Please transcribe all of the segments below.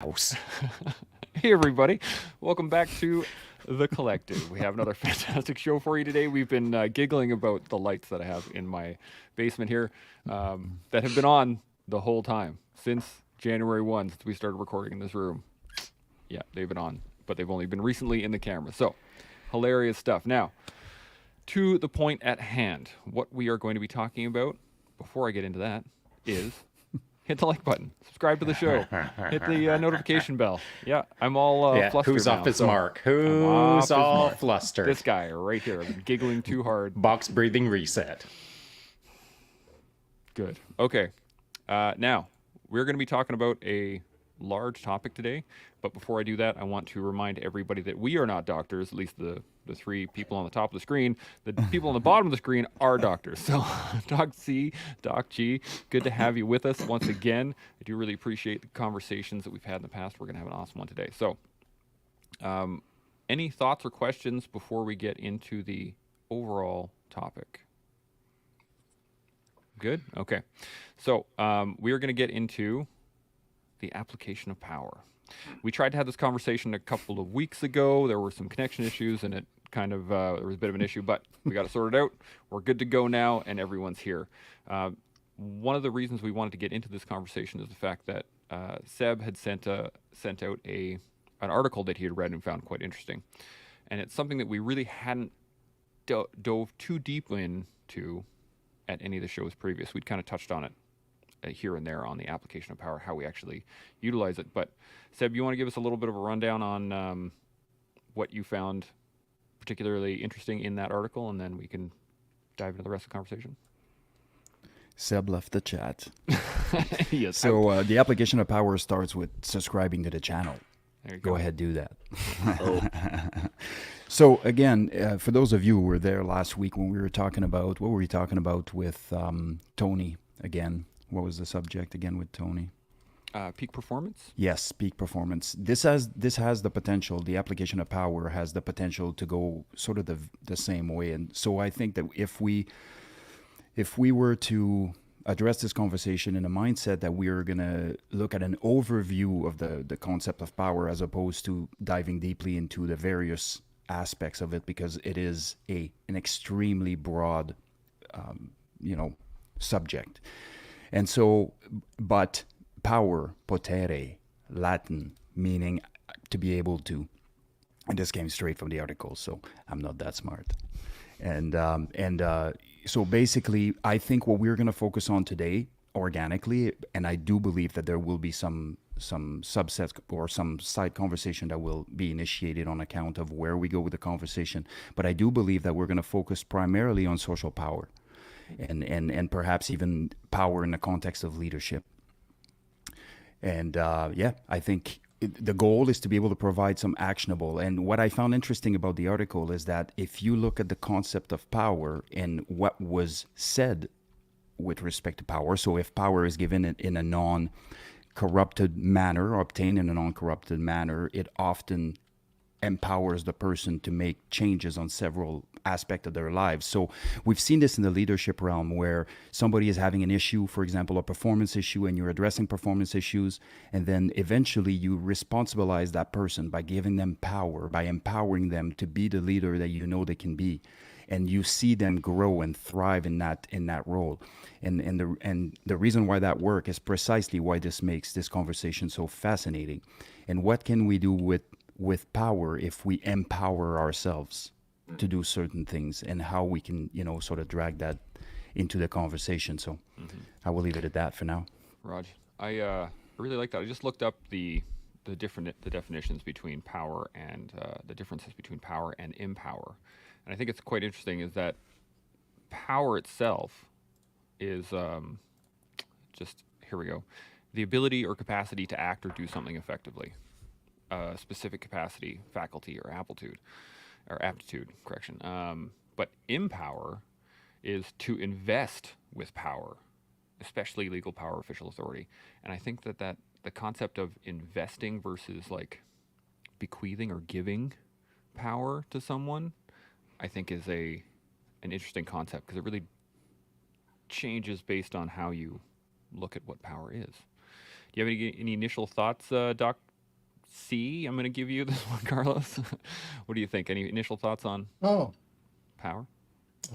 house. Hey, everybody. Welcome back to The Collective. We have another fantastic show for you today. We've been giggling about the lights that I have in my basement here that have been on the whole time since January 1, since we started recording in this room. Yeah, they've been on, but they've only been recently in the camera. So, hilarious stuff. Now, to the point at hand, what we are going to be talking about before I get into that is hit the like button, subscribe to the show, hit the notification bell. Yeah, I'm all Yeah, flustered who's off now, his so mark? I'm Who's off his all mark. flustered? This guy right here. I've been giggling too hard. Box breathing reset. Good. Okay. Now, we're going to be talking about a large topic today. But before I do that, I want to remind everybody that we are not doctors, at least the three people on the top of the screen. The people on the bottom of the screen are doctors. So, Doc C, Doc G, good to have you with us once again. I do really appreciate the conversations that we've had in the past. We're going to have an awesome one today. So, any thoughts or questions before we get into the overall topic? Good. Okay. So we are going to get into the application of power. We tried to have this conversation a couple of weeks ago. There were some connection issues, and it kind of there was a bit of an issue, but we got it sorted out. We're good to go now, and everyone's here. One of the reasons we wanted to get into this conversation is the fact that Seb had sent out an article that he had read and found quite interesting, and it's something that we really hadn't dove too deep into at any of the shows previous. We'd kind of touched on it here and there on the application of power, how we actually utilize it. But Seb, you want to give us a little bit of a rundown on what you found particularly interesting in that article, and then we can dive into the rest of the conversation. Seb left the chat. Yes. So the application of power starts with subscribing to the channel. There you Go go. ahead, do that. Oh, So again, for those of you who were there last week when we were talking about, what were we talking about with Tony again? What was the subject again with Tony? peak performance. Yes, peak performance. This has the potential. The application of power has the potential to go sort of the same way. And so I think that if we were to address this conversation in a mindset that we are going to look at an overview of the concept of power as opposed to diving deeply into the various aspects of it, because it is an extremely broad subject. And so, but power, potere, Latin, meaning to be able to. And this came straight from the article, so I'm not that smart. And so basically, I think what we're going to focus on today, organically, and I do believe that there will be some subsets or some side conversation that will be initiated on account of where we go with the conversation. But I do believe that we're going to focus primarily on social power, and perhaps even power in the context of leadership. And I think the goal is to be able to provide some actionable. And what I found interesting about the article is that if you look at the concept of power and what was said with respect to power, so if power is given in a non-corrupted manner or obtained in a non-corrupted manner, it often empowers the person to make changes on several aspects of their lives. So we've seen this in the leadership realm where somebody is having an issue, for example, a performance issue, and you're addressing performance issues, and then eventually you responsibilize that person by giving them power, by empowering them to be the leader that you know they can be. And you see them grow and thrive in that role, and the reason why that work is precisely why this makes this conversation so fascinating. And what can we do with power if we empower ourselves to do certain things, and how we can sort of drag that into the conversation. So I will leave it at that for now. Raj, I really like that. I just looked up the definitions between power and the differences between power and empower, and I think it's quite interesting. Is that power itself is just here we go, the ability or capacity to act or do something effectively, a specific capacity, faculty, or aptitude. Correction. But empower is to invest with power, especially legal power, official authority. And I think that the concept of investing versus like bequeathing or giving power to someone, I think is an interesting concept, because it really changes based on how you look at what power is. Do you have any initial thoughts, Doc C. I'm going to give you this one, Carlos. What do you think? Any initial thoughts on Oh, power?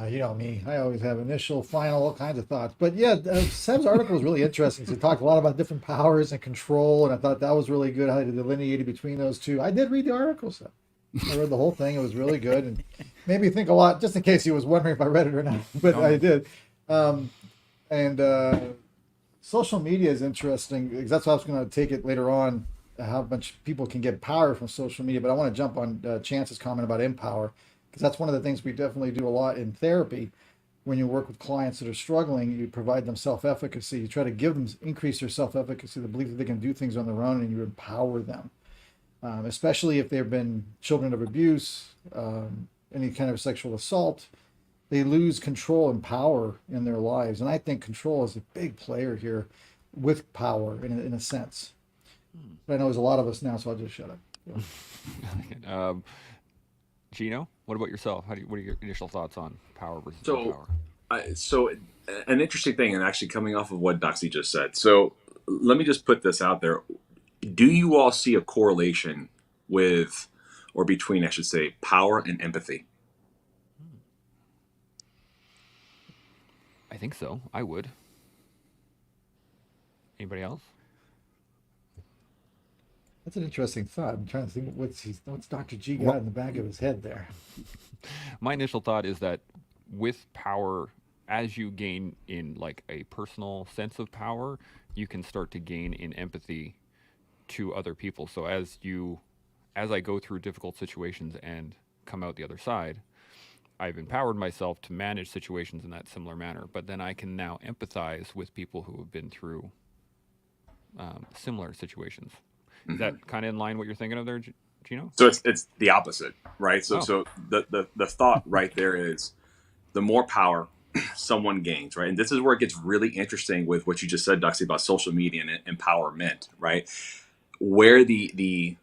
you know me. I always have initial, final, all kinds of thoughts. But yeah, Seb's article was really interesting. So he talked a lot about different powers and control, and I thought that was really good how he delineated between those two. I did read the article, so I read the whole thing. It was really good and made me think a lot. Just in case he was wondering if I read it or not, but I did. Um, and social media is interesting because that's how I was going to take it later on. How much people can get power from social media, but I want to jump on Chance's comment about empower because that's one of the things we definitely do a lot in therapy. When you work with clients that are struggling, you provide them self-efficacy. You try to give them increase their self-efficacy, the belief that they can do things on their own, and you empower them. Especially if they've been children of abuse, any kind of sexual assault, they lose control and power in their lives. And I think control is a big player here with power in a sense. But I know there's a lot of us now, so I'll just shut up. Yeah. Gino, what about yourself? What are your initial thoughts on power versus no So, power? so an interesting thing, and actually coming off of what Doxy just said. So, let me just put this out there. Do you all see a correlation with, or between, I should say, power and empathy? I think so. I would. Anybody else? That's an interesting thought. I'm trying to think what's Dr. G got in the back of his head there. My initial thought is that with power, as you gain in like a personal sense of power, you can start to gain in empathy to other people. So as I go through difficult situations and come out the other side, I've empowered myself to manage situations in that similar manner. But then I can now empathize with people who have been through similar situations. Is that kind of in line what you're thinking of there, Gino? So it's the opposite, right? So Oh. so the thought right there is the more power someone gains, right? And this is where it gets really interesting with what you just said, Duxie, about social media and empowerment, right? Where the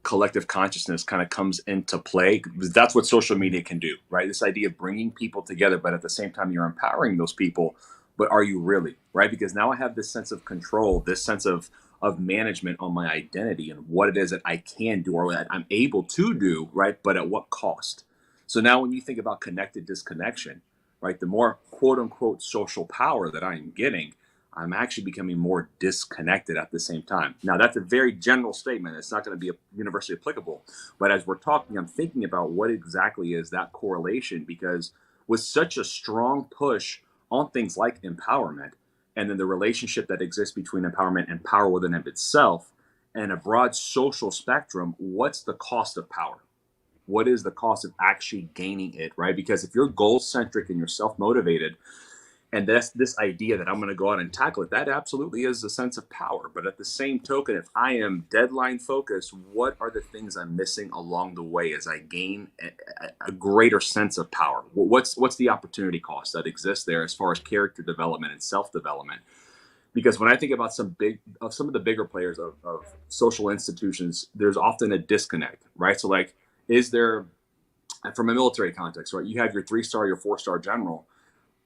collective consciousness kind of comes into play. That's what social media can do, right? This idea of bringing people together, but at the same time, you're empowering those people. But are you really, right? Because now I have this sense of control, this sense of management on my identity and what it is that I can do or that I'm able to do, right? But at what cost? So now when you think about connected disconnection, right, the more quote unquote social power that I'm getting, I'm actually becoming more disconnected at the same time. Now, that's a very general statement. It's not going to be universally applicable. But as we're talking, I'm thinking about what exactly is that correlation, because with such a strong push on things like empowerment, and then the relationship that exists between empowerment and power within of itself, and a broad social spectrum, what's the cost of power? What is the cost of actually gaining it, right? Because if you're goal centric and you're self motivated, and that's this idea that I'm going to go out and tackle it, that absolutely is a sense of power. But at the same token, if I am deadline focused, what are the things I'm missing along the way as I gain a greater sense of power? What's the opportunity cost that exists there as far as character development and self development? Because when I think about some of the bigger players of social institutions, there's often a disconnect, right? So like, is there, from a military context, right? You have your 3-star, your 4-star general.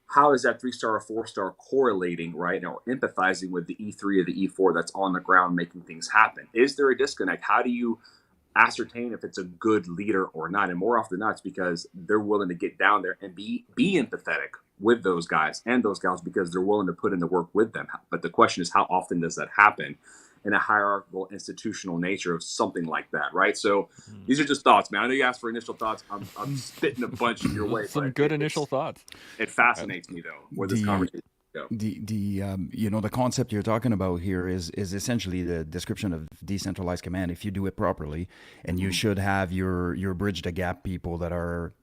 How is that 3-star or 4-star correlating, right, or empathizing with the E3 or the E4 that's on the ground making things happen? Is there a disconnect? How do you ascertain if it's a good leader or not? And more often than not, it's because they're willing to get down there and be empathetic with those guys and those gals because they're willing to put in the work with them. But the question is, how often does that happen in a hierarchical institutional nature of something like that, right? So these are just thoughts, man. I know you asked for initial thoughts. I'm spitting a bunch your way. Some but good initial thoughts. It fascinates me though where this conversation goes. The concept you're talking about here is essentially the description of decentralized command. If you do it properly, and you should have your bridge the gap people that are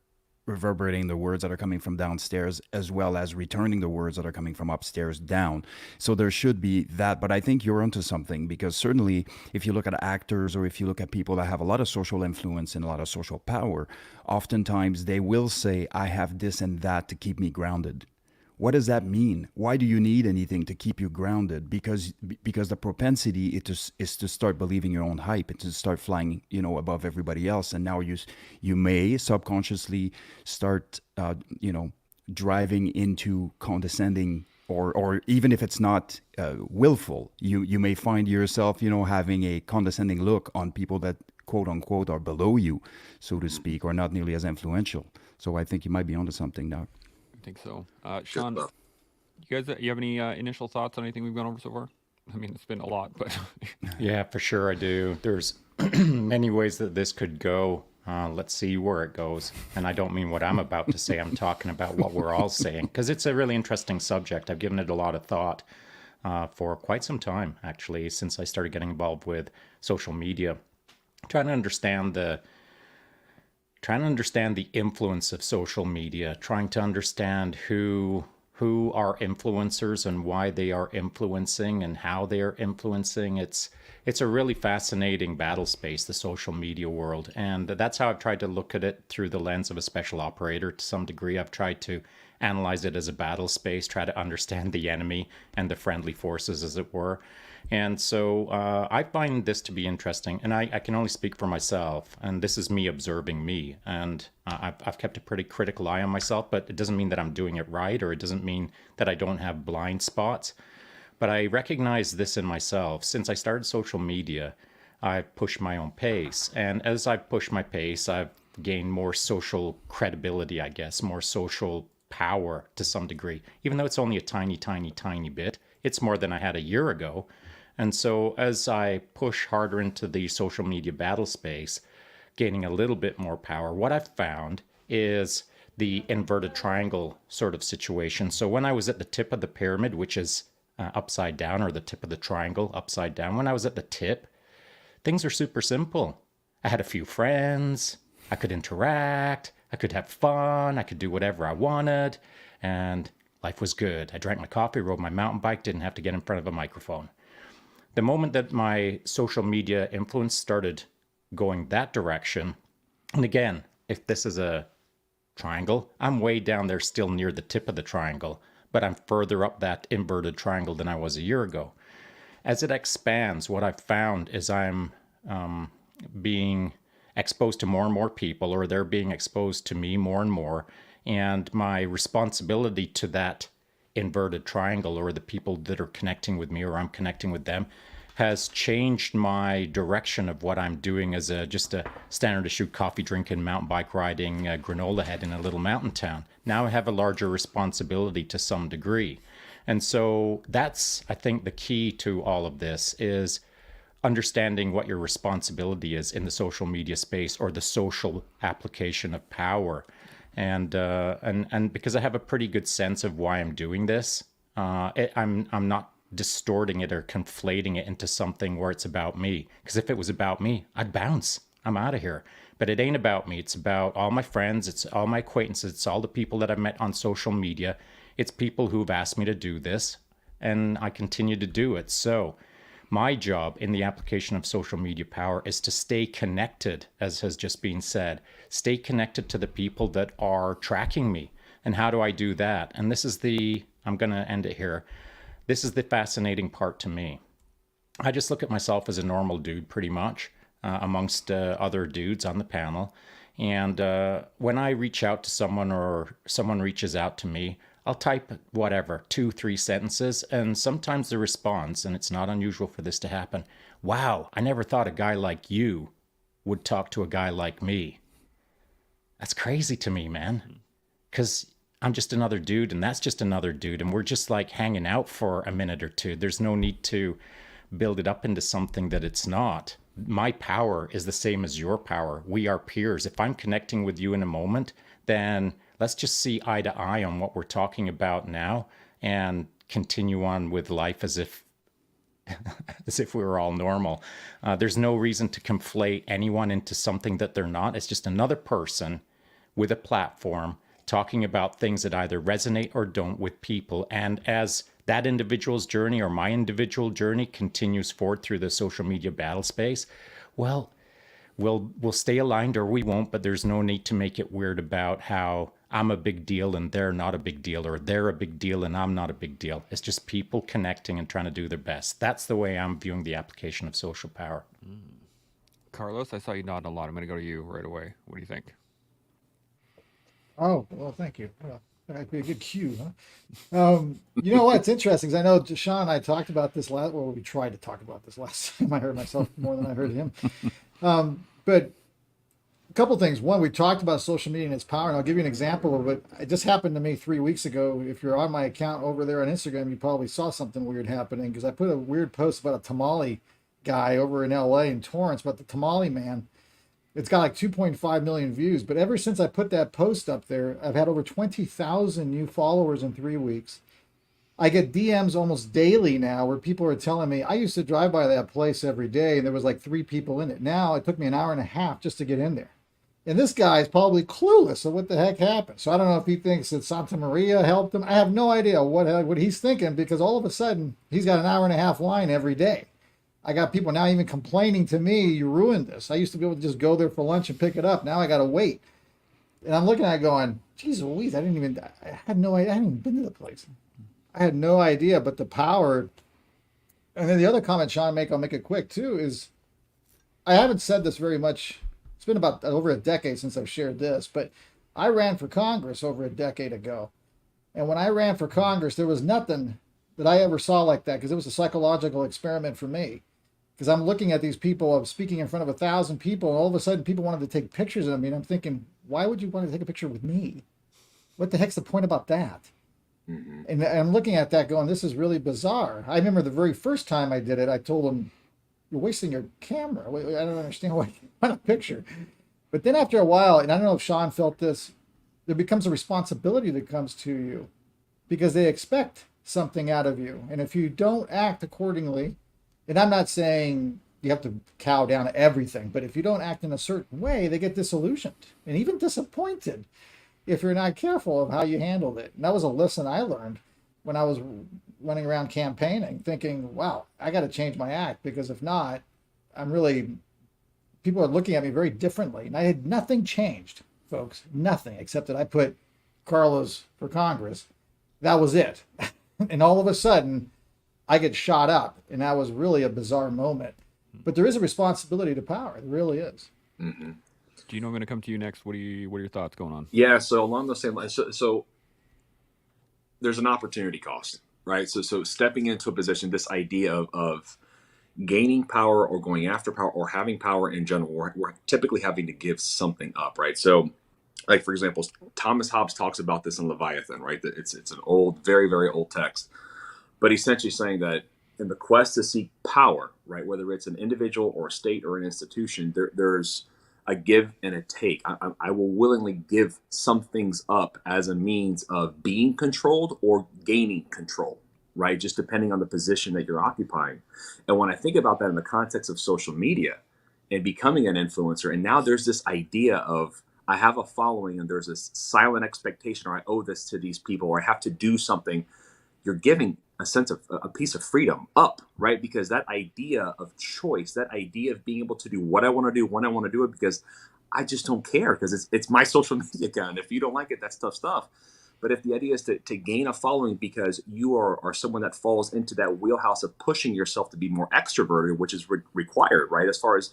reverberating the words that are coming from downstairs as well as returning the words that are coming from upstairs down. So there should be that, but I think you're onto something, because certainly if you look at actors or if you look at people that have a lot of social influence and a lot of social power, oftentimes they will say, I have this and that to keep me grounded. What does that mean? Why do you need anything to keep you grounded? Because the propensity is to start believing your own hype and to start flying, above everybody else. And now you may subconsciously start, driving into condescending or even if it's not willful, you may find yourself, having a condescending look on people that quote unquote are below you, so to speak, or not nearly as influential. So I think you might be onto something now. I think so. Good Sean, stuff. you have any initial thoughts on anything we've gone over so far? I mean, it's been a lot, but Yeah, for sure I do. There's many ways that this could go. Let's see where it goes. And I don't mean what I'm about to say. I'm talking about what we're all saying, because it's a really interesting subject. I've given it a lot of thought for quite some time, actually, since I started getting involved with social media, trying to understand the influence of social media, trying to understand who are influencers and why they are influencing and how they are influencing. It's a really fascinating battle space, the social media world. And that's how I've tried to look at it through the lens of a special operator to some degree. I've tried to analyze it as a battle space, try to understand the enemy and the friendly forces, as it were. And so I find this to be interesting, and I can only speak for myself, and this is me observing me, and I've kept a pretty critical eye on myself, but it doesn't mean that I'm doing it right, or it doesn't mean that I don't have blind spots, but I recognize this in myself. Since I started social media, I've pushed my own pace, and as I've pushed my pace, I've gained more social credibility, I guess, more social power to some degree, even though it's only a tiny, tiny, tiny bit. It's more than I had a year ago. And so as I push harder into the social media battle space, gaining a little bit more power, what I've found is the inverted triangle sort of situation. So when I was at the tip of the pyramid, which is upside down, or the tip of the triangle upside down, when I was at the tip, things are super simple. I had a few friends, I could interact, I could have fun, I could do whatever I wanted, and life was good. I drank my coffee, rode my mountain bike, didn't have to get in front of a microphone. The moment that my social media influence started going that direction, and again, if this is a triangle, I'm way down there still near the tip of the triangle, but I'm further up that inverted triangle than I was a year ago. As it expands, what I've found is I'm being exposed to more and more people, or they're being exposed to me more and more, and my responsibility to that inverted triangle, or the people that are connecting with me, or I'm connecting with them, has changed my direction of what I'm doing as just a standard issue coffee drinking, mountain bike riding, granola head in a little mountain town. Now I have a larger responsibility to some degree. And so that's, I think, the key to all of this is understanding what your responsibility is in the social media space, or the social application of power. And because I have a pretty good sense of why I'm doing this, I'm not distorting it or conflating it into something where it's about me. Because if it was about me, I'd bounce. I'm out of here. But it ain't about me. It's about all my friends. It's all my acquaintances. It's all the people that I've met on social media. It's people who've asked me to do this, and I continue to do it. So my job in the application of social media power is to stay connected, as has just been said. Stay connected to the people that are tracking me. And how do I do that? And this is I'm going to end it here. This is the fascinating part to me. I just look at myself as a normal dude, pretty much, amongst other dudes on the panel. And when I reach out to someone, or someone reaches out to me, I'll type whatever, 2-3 sentences, and sometimes the response, and it's not unusual for this to happen, wow, I never thought a guy like you would talk to a guy like me. That's crazy to me, man. Because I'm just another dude, and that's just another dude, and we're just like hanging out for a minute or two. There's no need to build it up into something that it's not. My power is the same as your power. We are peers. If I'm connecting with you in a moment, then let's just see eye to eye on what we're talking about now, and continue on with life as if we were all normal. There's no reason to conflate anyone into something that they're not. It's just another person with a platform talking about things that either resonate or don't with people. And as that individual's journey, or my individual journey, continues forward through the social media battle space, well, we'll stay aligned or we won't, but there's no need to make it weird about how I'm a big deal and they're not a big deal, or they're a big deal and I'm not a big deal. It's just people connecting and trying to do their best. That's the way I'm viewing the application of social power. Carlos, I saw you nodding a lot. I'm going to go to you right away. What do you think? Oh, well, thank you. That'd be a good cue, huh? You know what's interesting is I know Sean and I talked about this last. Well, we tried to talk about this last time. I heard myself more than I heard him. But a couple things. One, we talked about social media and its power, and I'll give you an example of it. It just happened to me 3 weeks ago. If you're on my account over there on Instagram, you probably saw something weird happening because I put a weird post about a tamale guy over in LA in Torrance, about the tamale man. It's got like 2.5 million views, but ever since I put that post up there, I've had over 20,000 new followers in 3 weeks. I get DMs almost daily now where people are telling me, I used to drive by that place every day and there was like 3 people in it. Now it took me an hour and a half just to get in there. And this guy is probably clueless of what the heck happened. So I don't know if he thinks that Santa Maria helped him. I have no idea what he's thinking, because all of a sudden he's got an hour and a half line every day. I got people now even complaining to me, you ruined this. I used to be able to just go there for lunch and pick it up. Now I got to wait. And I'm looking at it going, geez Louise, I had no idea. I hadn't even been to the place. I had no idea, but the power. And then the other comment Sean I'll make it quick too, is I haven't said this very much. It's been about over a decade since I've shared this, but I ran for Congress over a decade ago. And when I ran for Congress, there was nothing that I ever saw like that, because it was a psychological experiment for me. Because I'm looking at these people, I'm speaking in front of 1,000 people, and all of a sudden people wanted to take pictures of me. And I'm thinking, why would you want to take a picture with me? What the heck's the point about that? Mm-hmm. And I'm looking at that going, this is really bizarre. I remember the very first time I did it, I told them, you're wasting your camera. I don't understand why you want a picture. But then after a while, and I don't know if Sean felt this, there becomes a responsibility that comes to you, because they expect something out of you. And if you don't act accordingly, and I'm not saying you have to cow down to everything, but if you don't act in a certain way, they get disillusioned and even disappointed if you're not careful of how you handled it. And that was a lesson I learned when I was running around campaigning, thinking, wow, I got to change my act, because if not, people are looking at me very differently. And I had nothing changed, folks, nothing, except that I put Carlos for Congress. That was it. And all of a sudden, I get shot up, and that was really a bizarre moment. But there is a responsibility to power. There really is. Mm-hmm. Gino, I'm going to come to you next. What are your thoughts going on? Yeah, so along those same lines, so there's an opportunity cost, right? So stepping into a position, this idea of gaining power or going after power or having power in general, we're typically having to give something up, right? So, like, for example, Thomas Hobbes talks about this in Leviathan, right? It's an old, very, very old text. But essentially saying that in the quest to seek power, right, whether it's an individual or a state or an institution, there's a give and a take. I will willingly give some things up as a means of being controlled or gaining control, right? Just depending on the position that you're occupying. And when I think about that in the context of social media and becoming an influencer, and now there's this idea of I have a following and there's this silent expectation, or I owe this to these people, or I have to do something. You're giving a sense of a piece of freedom up, right? Because that idea of choice, that idea of being able to do what I want to do when I want to do it, because I just don't care, because it's my social media account. If you don't like it, that's tough stuff. But if the idea is to gain a following because you are someone that falls into that wheelhouse of pushing yourself to be more extroverted, which is required, right? As far as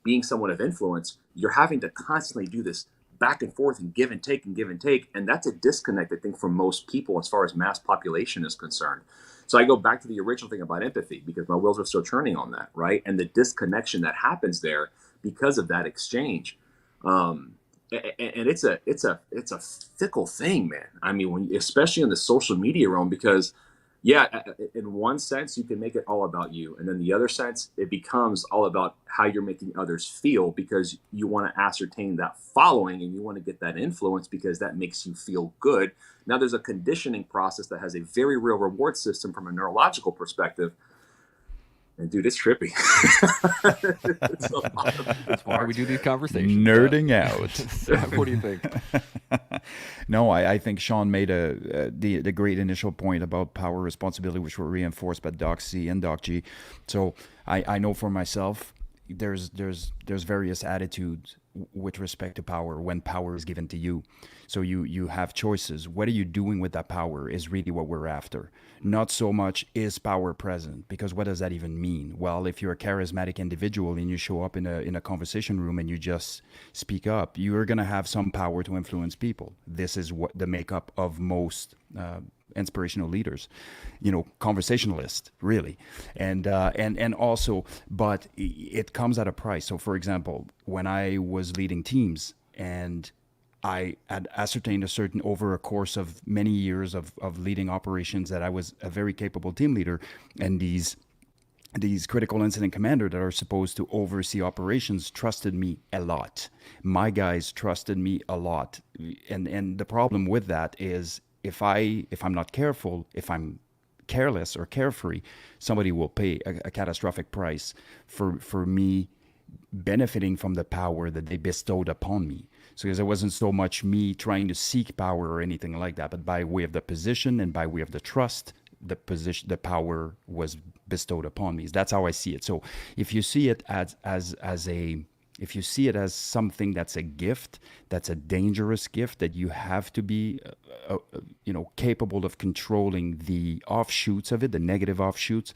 being someone of influence, you're having to constantly do this back and forth and give and take and give and take. And that's a disconnect, I think, from most people as far as mass population is concerned. So I go back to the original thing about empathy, because my wheels are still turning on that, right? And the disconnection that happens there because of that exchange. And it's a fickle thing, man. I mean, especially in the social media realm, because yeah, in one sense, you can make it all about you. And then the other sense, it becomes all about how you're making others feel, because you want to ascertain that following and you want to get that influence because that makes you feel good. Now, there's a conditioning process that has a very real reward system from a neurological perspective. And dude, it's trippy. That's why we do these conversations. Nerding out. Sam, what do you think? No, I think Sean made the great initial point about power responsibility, which were reinforced by Doc C and Doc G. So I know for myself, there's various attitudes with respect to power when power is given to you. So you have choices. What are you doing with that power is really what we're after. Not so much is power present, because what does that even mean? Well, if you're a charismatic individual and you show up in a conversation room and you just speak up, you're going to have some power to influence people. This is what the makeup of most inspirational leaders, conversationalists, really. And also, but it comes at a price. So for example, when I was leading teams and I had ascertained over a course of many years of leading operations, that I was a very capable team leader, and these critical incident commander that are supposed to oversee operations trusted me a lot. My guys trusted me a lot. And the problem with that is, if I'm not careful, if I'm careless or carefree, somebody will pay a catastrophic price for me benefiting from the power that they bestowed upon me. So because it wasn't so much me trying to seek power or anything like that, but by way of the position and by way of the trust, the power was bestowed upon me. That's how I see it. So if you see it if you see it as something that's a gift, that's a dangerous gift, that you have to be, capable of controlling the offshoots of it, the negative offshoots,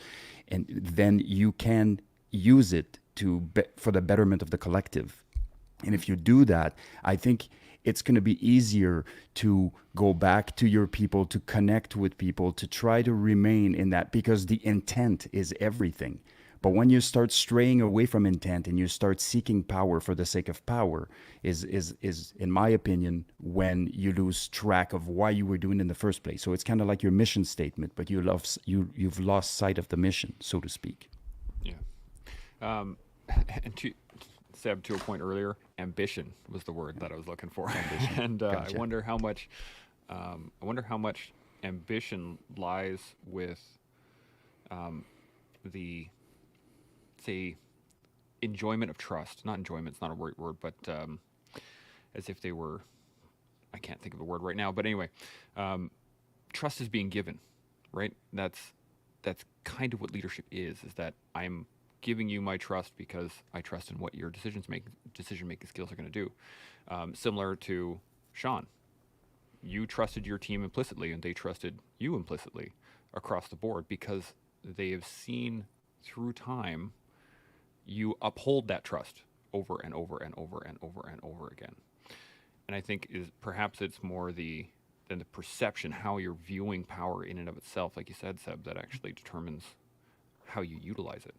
and then you can use it for the betterment of the collective. And if you do that, I think it's going to be easier to go back to your people, to connect with people, to try to remain in that, because the intent is everything. But when you start straying away from intent and you start seeking power for the sake of power, is in my opinion, when you lose track of why you were doing it in the first place. So it's kind of like your mission statement, but you've lost sight of the mission, so to speak. Yeah. And Seb, to a point earlier, ambition was the word that I was looking for. And Gotcha. I wonder how much ambition lies with the, say, enjoyment of trust. Not enjoyment, it's not a right word, but as if they were, I can't think of the word right now, but anyway, trust is being given, right? That's kind of what leadership is that I'm giving you my trust because I trust in what your decision-making skills are going to do. Similar to Sean, you trusted your team implicitly and they trusted you implicitly across the board because they have seen through time you uphold that trust over and over and over and over and over again. And I think perhaps it's more than the perception, how you're viewing power in and of itself, like you said, Seb, that actually determines how you utilize it.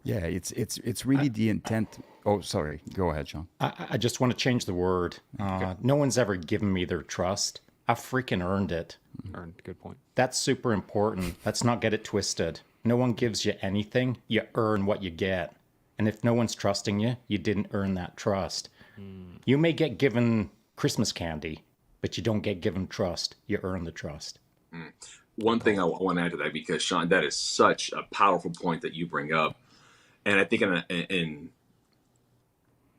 Yeah, it's really the intent. Oh, sorry. Go ahead, Sean. I just want to change the word. No one's ever given me their trust. I freaking earned it. Earned, good point. That's super important. Let's not get it twisted. No one gives you anything. You earn what you get. And if no one's trusting you, you didn't earn that trust. You may get given Christmas candy, but you don't get given trust. You earn the trust. One thing I want to add to that, because Sean, that is such a powerful point that you bring up. And I think in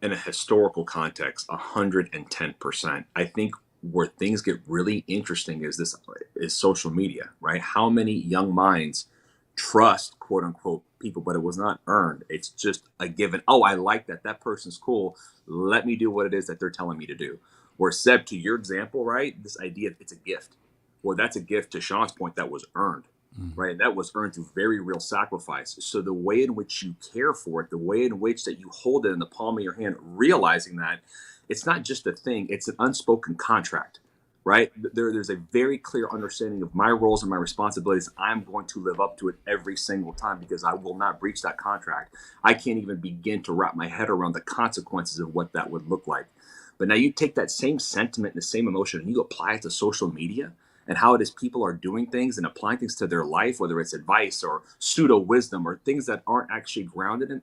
a historical context, 110%. I think where things get really interesting is social media, right? How many young minds trust, quote unquote, people, but it was not earned. It's just a given. Oh, I like that. That person's cool. Let me do what it is that they're telling me to do. Where Seb, to your example, right? This idea, it's a gift. Well, that's a gift, to Sean's point, that was earned. Right. And that was earned through very real sacrifice. So the way in which you care for it, the way in which that you hold it in the palm of your hand, realizing that it's not just a thing, it's an unspoken contract, right? There's a very clear understanding of my roles and my responsibilities. I'm going to live up to it every single time because I will not breach that contract. I can't even begin to wrap my head around the consequences of what that would look like. But now you take that same sentiment and the same emotion and you apply it to social media, and how it is people are doing things and applying things to their life, whether it's advice or pseudo wisdom or things that aren't actually grounded in.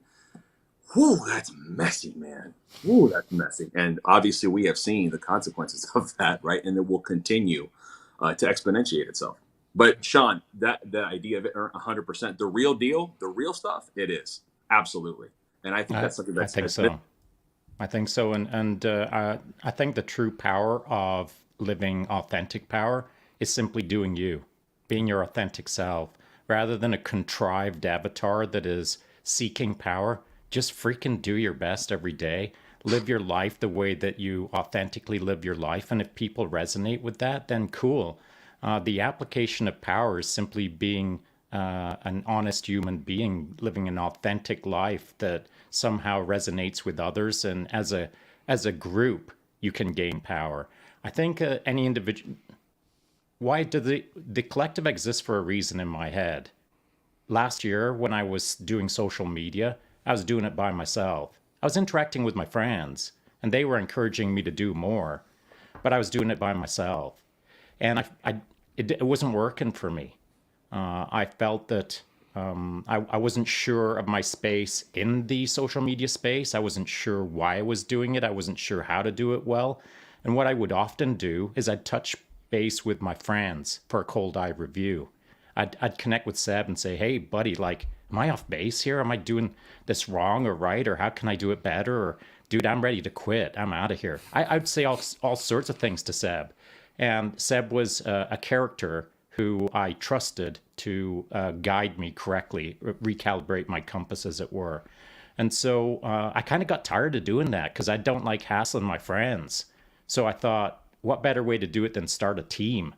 Whew, that's messy, man. Whew, that's messy. And obviously we have seen the consequences of that, right? And it will continue to exponentiate itself. But Sean, the idea of it 100%, the real deal, the real stuff, it is. Absolutely. And I think that's something that's... I think so. And I think the true power of living authentic power is simply doing you, being your authentic self, rather than a contrived avatar that is seeking power. just freaking do your best every day. Live your life the way that you authentically live your life. And if people resonate with that, then cool. The application of power is simply being an honest human being living an authentic life that somehow resonates with others. And as a group, you can gain power. I think any individual, why do the collective exist for a reason in my head? Last year, when I was doing social media, I was doing it by myself. I was interacting with my friends, and they were encouraging me to do more, but I was doing it by myself. And it wasn't working for me. I felt that I wasn't sure of my space in the social media space. I wasn't sure why I was doing it. I wasn't sure how to do it well. And what I would often do is I'd touch base with my friends for a cold eye review. I'd connect with Seb and say, hey, buddy, like, am I off base here? Am I doing this wrong or right? Or how can I do it better? Or, dude, I'm ready to quit. I'm out of here. I'd say all sorts of things to Seb. And Seb was a character who I trusted to guide me correctly, recalibrate my compass, as it were. And so I kind of got tired of doing that because I don't like hassling my friends. So I thought, what better way to do it than start a team?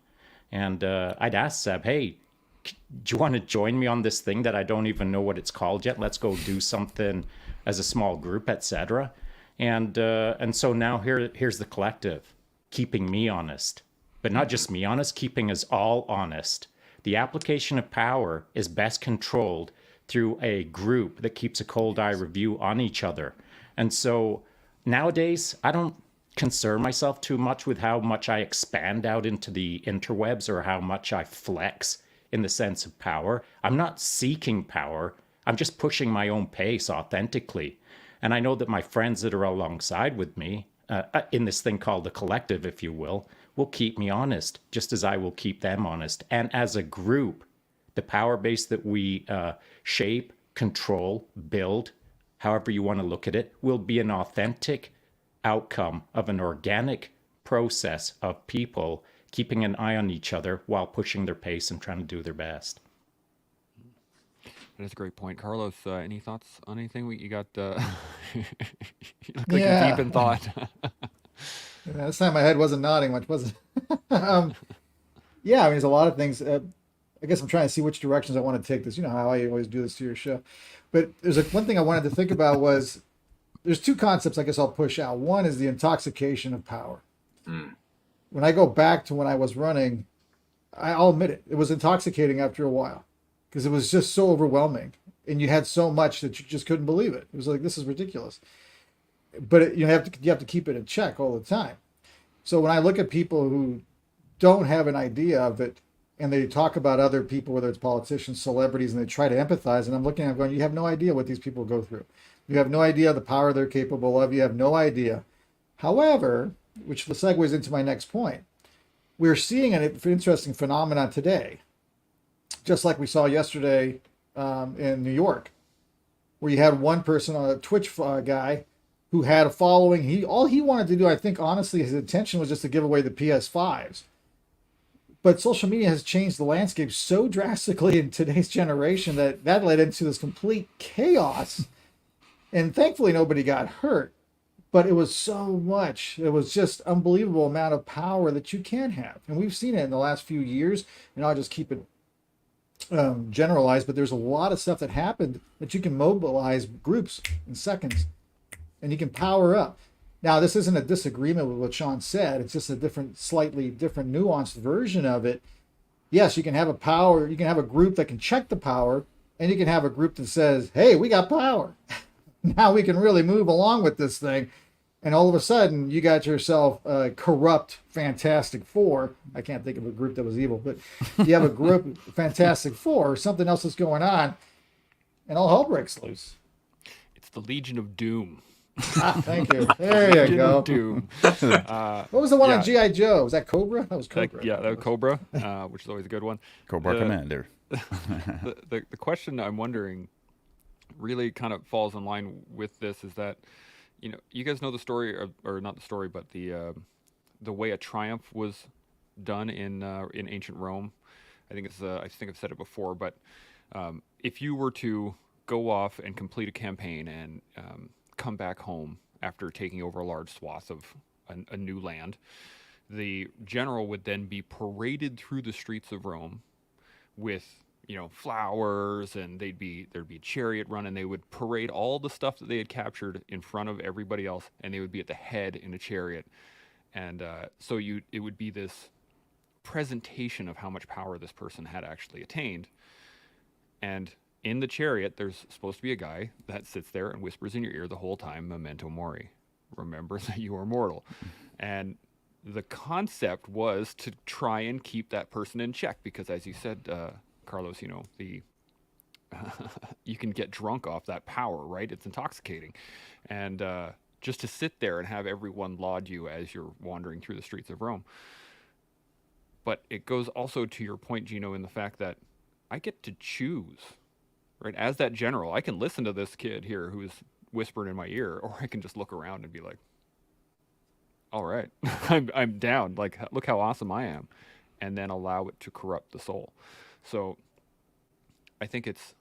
And I'd ask Seb, hey, do you want to join me on this thing that I don't even know what it's called yet? Let's go do something as a small group, etc. And so now here's the collective, keeping me honest, but not just me honest, keeping us all honest. The application of power is best controlled through a group that keeps a cold eye review on each other. And so nowadays, I don't concern myself too much with how much I expand out into the interwebs or how much I flex in the sense of power. I'm not seeking power. I'm just pushing my own pace authentically. And I know that my friends that are alongside with me in this thing called the collective, if you will keep me honest, just as I will keep them honest. And as a group, the power base that we shape, control, build, however you want to look at it, will be an authentic outcome of an organic process of people keeping an eye on each other while pushing their pace and trying to do their best. That is a great point. Carlos, any thoughts on anything? You got, you look like you're Yeah. deep in thought. Yeah, this time my head wasn't nodding much, was it? Yeah, I mean, there's a lot of things. I guess I'm trying to see which directions I want to take this. You know how I always do this to your show. But there's one thing I wanted to think about was there's two concepts I guess I'll push out. One is the intoxication of power. When I go back to when I was running, I'll admit it was intoxicating after a while because it was just so overwhelming. And you had so much that you just couldn't believe it. It was like, this is ridiculous. But you have to keep it in check all the time. So when I look at people who don't have an idea of it and they talk about other people, whether it's politicians, celebrities, and they try to empathize, and I'm looking at them going, you have no idea what these people go through. You have no idea the power they're capable of. You have no idea. However, which segues into my next point, we're seeing an interesting phenomenon today, just like we saw yesterday in New York, where you had one person on a Twitch guy who had a following. All he wanted to do, I think, honestly, his intention was just to give away the PS5s. But social media has changed the landscape so drastically in today's generation that led into this complete chaos. And thankfully, nobody got hurt. But it was so much. It was just unbelievable amount of power that you can have. And we've seen it in the last few years. And I'll just keep it generalized. But there's a lot of stuff that happened that you can mobilize groups in seconds. And you can power up. Now, this isn't a disagreement with what Sean said. It's just a slightly different nuanced version of it. Yes, you can have you can have a group that can check the power, and you can have a group that says, hey, we got power. Now we can really move along with this thing. And all of a sudden, you got yourself a corrupt Fantastic Four. I can't think of a group that was evil, but you have a group, Fantastic Four, or something else is going on, and all hell breaks loose. It's the Legion of Doom. Thank you. There you Legion go. of Doom. What was the one on G.I. Joe? Was that Cobra? That was Cobra. Yeah, that was Cobra, which is always a good one. Cobra Commander. The question I'm wondering really kind of falls in line with this is that, you guys know the story, or not the story, but the way a triumph was done in ancient Rome. I think I've said it before, but if you were to go off and complete a campaign and come back home after taking over a large swath of a new land, the general would then be paraded through the streets of Rome with, you know, flowers, and there'd be a chariot run, and they would parade all the stuff that they had captured in front of everybody else, and they would be at the head in a chariot. And so it would be this presentation of how much power this person had actually attained. And in the chariot, there's supposed to be a guy that sits there and whispers in your ear the whole time, "Memento mori," remember that you are mortal. And the concept was to try and keep that person in check, because as you said, Carlos, you know, you can get drunk off that power, right? It's intoxicating. And just to sit there and have everyone laud you as you're wandering through the streets of Rome. But it goes also to your point, Gino, in the fact that I get to choose, right? As that general, I can listen to this kid here who's whispering in my ear, or I can just look around and be like, all right, I'm down. Like, look how awesome I am. And then allow it to corrupt the soul. So I think is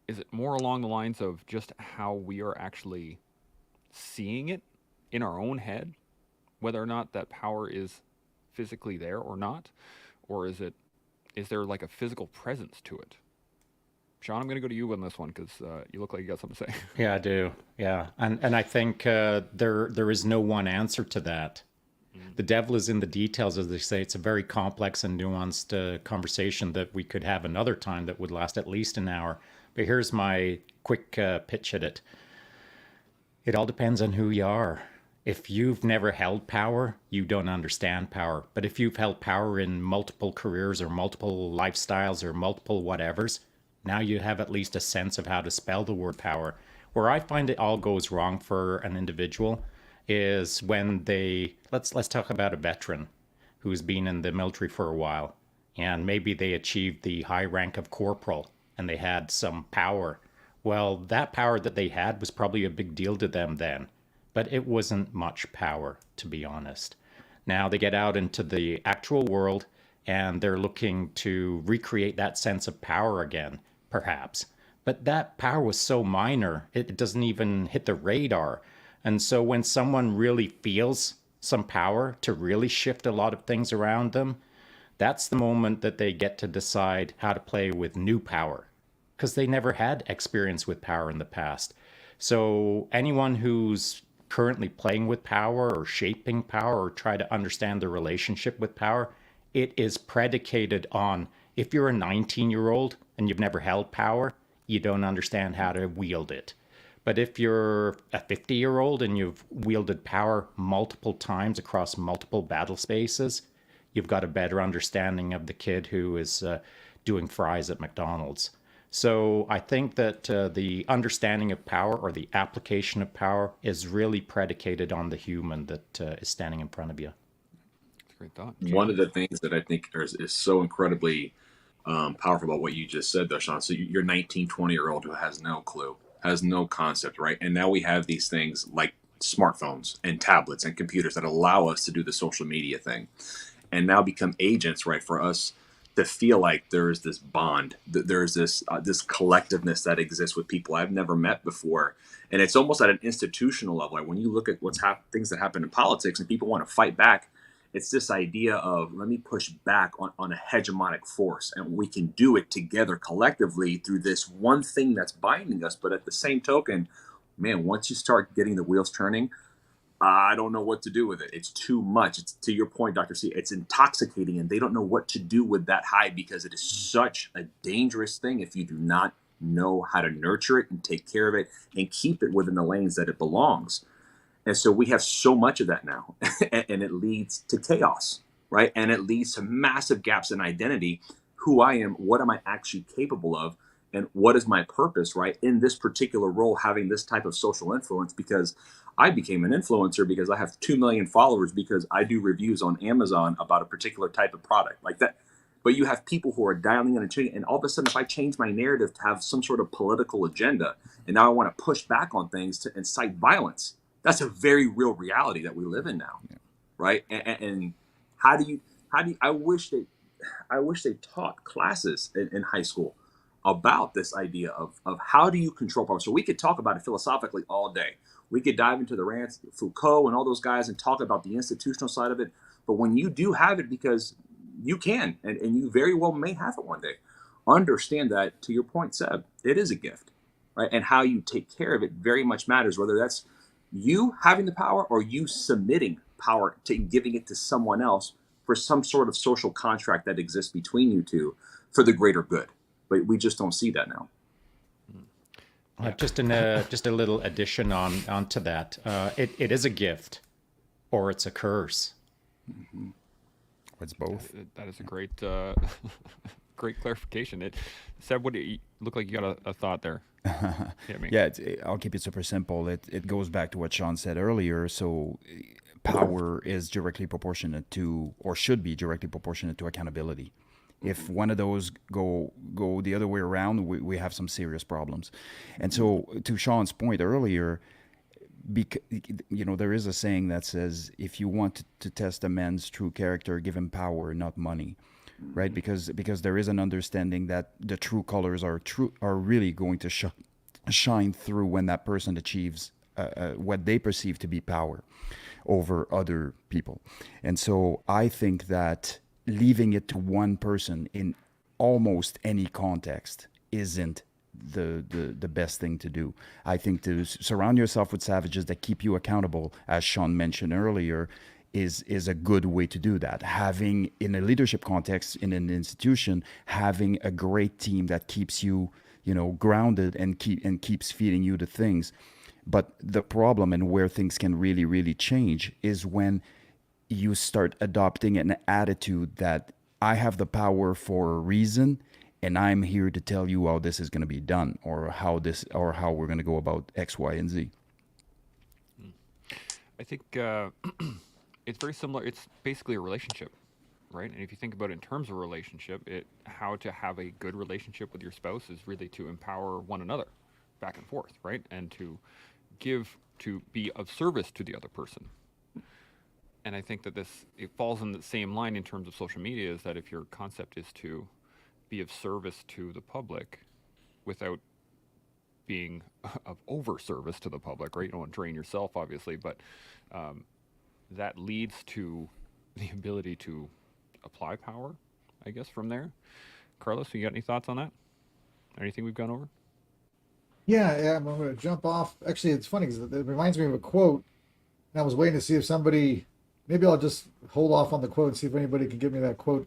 it more along the lines of just how we are actually seeing it in our own head, whether or not that power is physically there or not? Or is there like a physical presence to it? Sean, I'm going to go to you on this one, because you look like you got something to say. Yeah, I do. Yeah, and I think there is no one answer to that. The devil is in the details, as they say. It's a very complex and nuanced conversation that we could have another time that would last at least an hour. But here's my quick pitch at it. It all depends on who you are. If you've never held power, you don't understand power. But if you've held power in multiple careers or multiple lifestyles or multiple whatevers, now you have at least a sense of how to spell the word power. Where I find it all goes wrong for an individual is when let's talk about a veteran who's been in the military for a while, and maybe they achieved the high rank of corporal and they had some power. Well, that power that they had was probably a big deal to them then, but it wasn't much power, to be honest. Now they get out into the actual world and they're looking to recreate that sense of power again, perhaps. But that power was so minor, it doesn't even hit the radar. And so when someone really feels some power to really shift a lot of things around them, that's the moment that they get to decide how to play with new power, because they never had experience with power in the past. So anyone who's currently playing with power or shaping power or try to understand the relationship with power, it is predicated on, if you're a 19-year-old and you've never held power, you don't understand how to wield it. But if you're a 50-year-old and you've wielded power multiple times across multiple battle spaces, you've got a better understanding of the kid who is doing fries at McDonald's. So I think that the understanding of power, or the application of power, is really predicated on the human that is standing in front of you. That's a great thought. One of the things that I think is so incredibly powerful about what you just said, though, Sean. So you're 19, 20-year-old who has no clue, has no concept, right? And now we have these things like smartphones and tablets and computers that allow us to do the social media thing, and now become agents, right, for us to feel like there's this bond, there's this collectiveness that exists with people I've never met before. And it's almost at an institutional level. Like when you look at things that happen in politics and people want to fight back, it's this idea of, let me push back on a hegemonic force, and we can do it together collectively through this one thing that's binding us. But at the same token, man, once you start getting the wheels turning, I don't know what to do with it. It's too much. It's, to your point, Dr. C, it's intoxicating, and they don't know what to do with that high, because it is such a dangerous thing if you do not know how to nurture it and take care of it and keep it within the lanes that it belongs. And so we have so much of that now, and it leads to chaos, right? And it leads to massive gaps in identity. Who I am, what am I actually capable of, and what is my purpose, right, in this particular role, having this type of social influence? Because I became an influencer because I have 2 million followers because I do reviews on Amazon about a particular type of product like that. But you have people who are dialing in and changing, and all of a sudden, if I change my narrative to have some sort of political agenda, and now I want to push back on things to incite violence, that's a very real reality that we live in now, right? And I wish they taught classes in high school about this idea of how do you control power. So we could talk about it philosophically all day. We could dive into the rants, Foucault and all those guys, and talk about the institutional side of it. But when you do have it, because you can, and you very well may have it one day, understand that, to your point, Seb, it is a gift, right? And how you take care of it very much matters, whether that's you having the power or you submitting power to giving it to someone else for some sort of social contract that exists between you two for the greater good. But we just don't see that now. Just a little addition onto that. It is a gift, or it's a curse. It's both. That is a great great clarification. Seb, what do you look like? You got a thought there? Hit me. Yeah, I'll keep it super simple. It goes back to what Sean said earlier. So power is directly proportionate to, or should be directly proportionate to, accountability. If one of those go the other way around, we have some serious problems. And so, to Sean's point earlier, there is a saying that says, if you want to test a man's true character, give him power, not money, right? Because there is an understanding that the true colors are really going to shine through when that person achieves what they perceive to be power over other people. And so I think that leaving it to one person in almost any context isn't the best thing to do. I think to surround yourself with savages that keep you accountable, as Sean mentioned earlier, is a good way to do that. Having, in a leadership context, in an institution, having a great team that keeps you, grounded and keeps feeding you the things. But the problem, and where things can really, really change, is when you start adopting an attitude that I have the power for a reason, and I'm here to tell you how this is going to be done, or how we're going to go about X, Y, and Z. I think it's very similar. It's basically a relationship, right? And if you think about it in terms of a relationship, how to have a good relationship with your spouse is really to empower one another back and forth, right? And to be of service to the other person. And I think that it falls in the same line in terms of social media, is that if your concept is to be of service to the public without being of over service to the public, right? You don't want to drain yourself, obviously, but that leads to the ability to apply power, I guess, from there. Carlos, you got any thoughts on that? Anything we've gone over? Yeah, I'm going to jump off. Actually, it's funny because it reminds me of a quote. And I was waiting to see if somebody, maybe I'll just hold off on the quote and see if anybody can give me that quote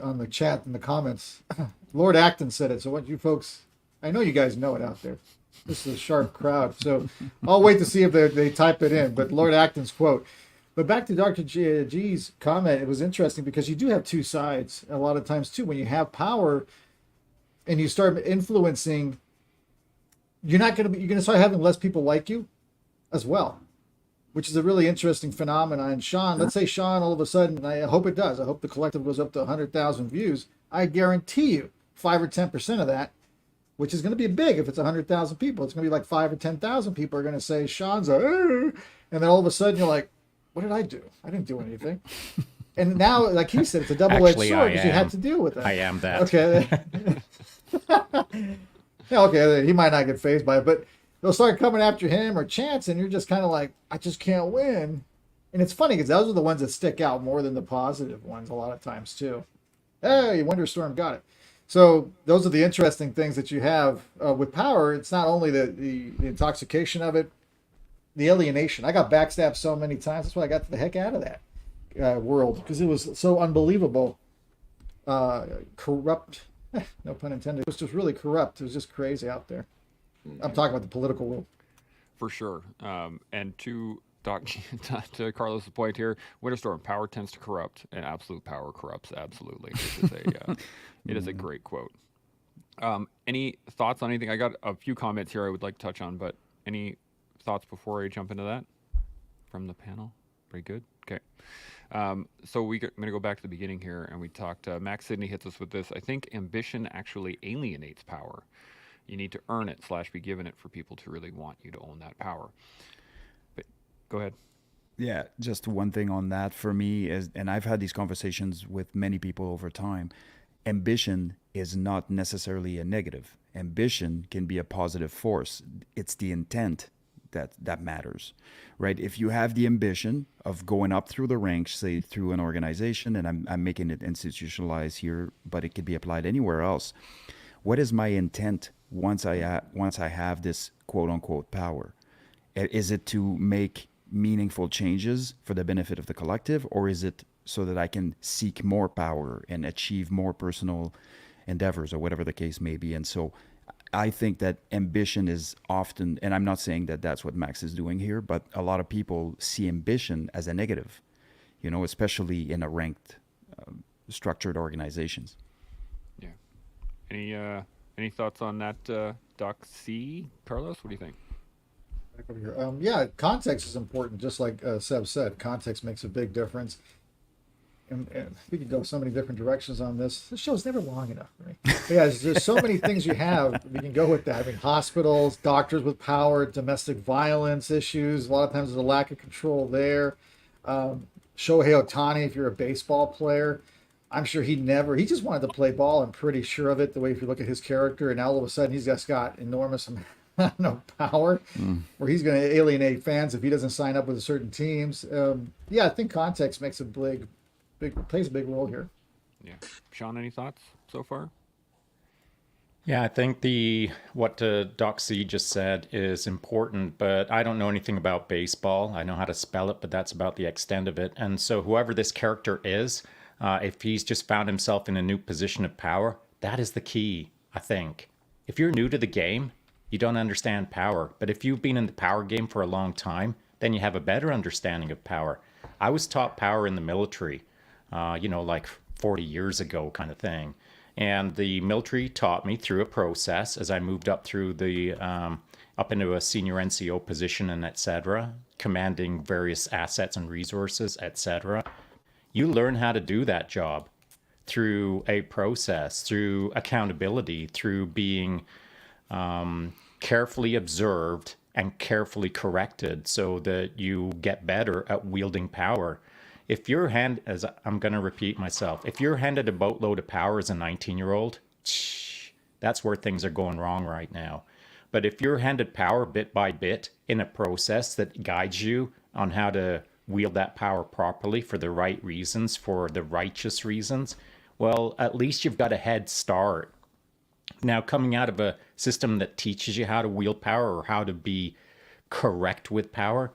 on the chat in the comments. Lord Acton said it. So what you folks, I know you guys know it out there. This is a sharp crowd. So I'll wait to see if they type it in. But Lord Acton's quote. But back to Dr. G's comment, it was interesting because you do have two sides a lot of times too. When you have power and you start influencing, you're going to start having less people like you as well, which is a really interesting phenomenon. And Sean, let's say Sean, all of a sudden, and I hope it does, I hope the collective goes up to 100,000 views. I guarantee you 5 or 10% of that, which is going to be big if it's 100,000 people. It's going to be like 5 or 10,000 people are going to say, Sean's and then all of a sudden you're like, what did I do? I didn't do anything. And now, like he said, it's a double-edged sword because you had to deal with that. I am that. Okay. Yeah, okay, he might not get fazed by it, but they'll start coming after him or Chance, and you're just kind of like, I just can't win. And it's funny because those are the ones that stick out more than the positive ones a lot of times too. Hey, Wonderstorm got it. So those are the interesting things that you have with power. It's not only the intoxication of it, the alienation. I got backstabbed so many times. That's why I got the heck out of that world, because it was so unbelievable, corrupt. No pun intended. It was just really corrupt. It was just crazy out there. I'm talking about the political world. For sure. And to Carlos's point here, Winterstorm, power tends to corrupt, and absolute power corrupts absolutely. It is a great quote. Any thoughts on anything? I got a few comments here I would like to touch on, but any thoughts before I jump into that from the panel? Pretty good. Okay. So I'm going to go back to the beginning here, and we talked, Max Sidney hits us with this. I think ambition actually alienates power. You need to earn it / be given it for people to really want you to own that power. But go ahead. Yeah, just one thing on that for me is, and I've had these conversations with many people over time, ambition is not necessarily a negative. Ambition can be a positive force. It's the intent that matters, right? If you have the ambition of going up through the ranks, say through an organization, and I'm making it institutionalized here, but it could be applied anywhere else. What is my intent once I have this quote unquote power? Is it to make meaningful changes for the benefit of the collective, or is it so that I can seek more power and achieve more personal endeavors, or whatever the case may be? And so I think that ambition is often, and I'm not saying that that's what Max is doing here, but a lot of people see ambition as a negative, especially in a ranked, structured organizations. Yeah. Any thoughts on that, Doc C? Carlos, what do you think? Back over here. Yeah, context is important. Just like Seb said, context makes a big difference. And we could go so many different directions on this. This show's never long enough for me. But yeah, there's so many things you have. We can go with that. I mean, hospitals, doctors with power, domestic violence issues. A lot of times there's a lack of control there. Shohei Ohtani, if you're a baseball player, I'm sure he just wanted to play ball. I'm pretty sure of it, the way if you look at his character. And now all of a sudden he's just got enormous amount of power where he's going to alienate fans if he doesn't sign up with certain teams. Yeah, I think context makes a plays a big role here. Yeah. Sean, any thoughts so far? Yeah, I think what Doc C just said is important, but I don't know anything about baseball. I know how to spell it, but that's about the extent of it. And so whoever this character is, if he's just found himself in a new position of power, that is the key, I think. If you're new to the game, you don't understand power. But if you've been in the power game for a long time, then you have a better understanding of power. I was taught power in the military, like 40 years ago kind of thing. And the military taught me through a process as I moved up through up into a senior NCO position and et cetera, commanding various assets and resources, et cetera. You learn how to do that job through a process, through accountability, through being carefully observed and carefully corrected so that you get better at wielding power. If as I'm going to repeat myself, if you're handed a boatload of power as a 19-year-old, that's where things are going wrong right now. But if you're handed power bit by bit in a process that guides you on how to wield that power properly for the right reasons, for the righteous reasons, well, at least you've got a head start. Now, coming out of a system that teaches you how to wield power or how to be correct with power,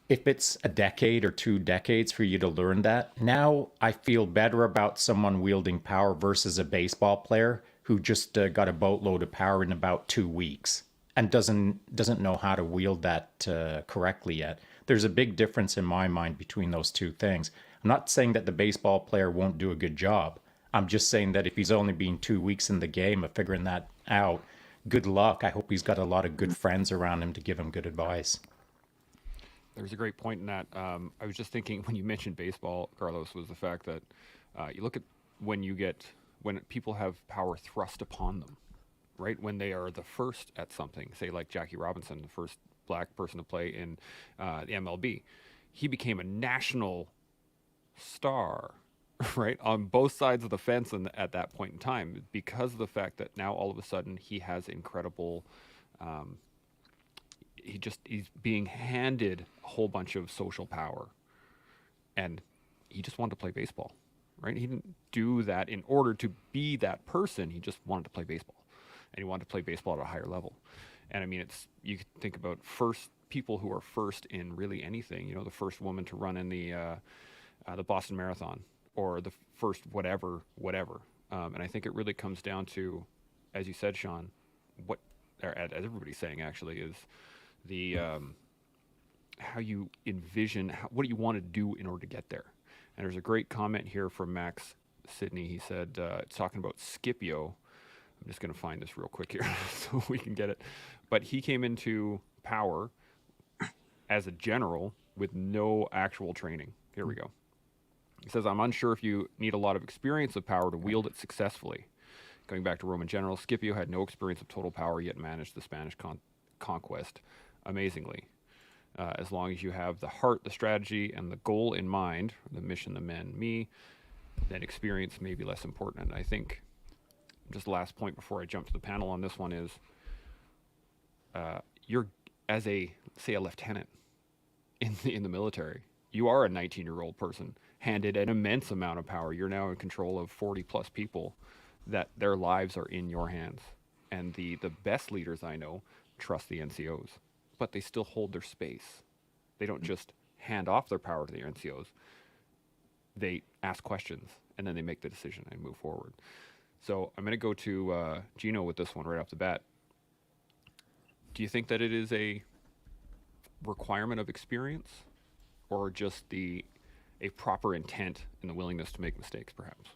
if it's a decade or 2 decades for you to learn that, now I feel better about someone wielding power versus a baseball player who just got a boatload of power in about 2 weeks and doesn't know how to wield that correctly yet. There's a big difference in my mind between those two things. I'm not saying that the baseball player won't do a good job. I'm just saying that if he's only been 2 weeks in the game of figuring that out, good luck. I hope he's got a lot of good friends around him to give him good advice. There's a great point in that. I was just thinking when you mentioned baseball, Carlos, was the fact that you look at when people have power thrust upon them, right? When they are the first at something, say like Jackie Robinson, the first black person to play in the MLB, he became a national star, right, on both sides of the fence at that point in time because of the fact that now all of a sudden he has incredible he's being handed a whole bunch of social power, and he just wanted to play baseball, right? He didn't do that in order to be that person. He just wanted to play baseball, and he wanted to play baseball at a higher level. And I mean, you can think about people who are first in really anything. The first woman to run in the Boston Marathon, or the first whatever. And I think it really comes down to, as you said, Sean, as everybody's saying actually, is the how you envision what do you want to do in order to get there. And there's a great comment here from Max Sidney. He said it's talking about Scipio. I'm just going to find this real quick here so we can get it. But he came into power as a general with no actual training. Here we go. He says, I'm unsure if you need a lot of experience of power to wield it successfully. Going back to Roman generals, Scipio had no experience of total power, yet managed the Spanish conquest amazingly. As long as you have the heart, the strategy, and the goal in mind, the mission, the men, me, then experience may be less important. And I think just the last point before I jump to the panel on this one is you're, as a, say, a lieutenant in the military, you are a 19-year-old person handed an immense amount of power. You're now in control of 40 plus people that their lives are in your hands. And the best leaders I know trust the NCOs, but they still hold their space. They don't just hand off their power to the NCOs. They ask questions and then they make the decision and move forward. So I'm going to go to Gino with this one right off the bat. Do you think that it is a requirement of experience, or just a proper intent and the willingness to make mistakes, perhaps?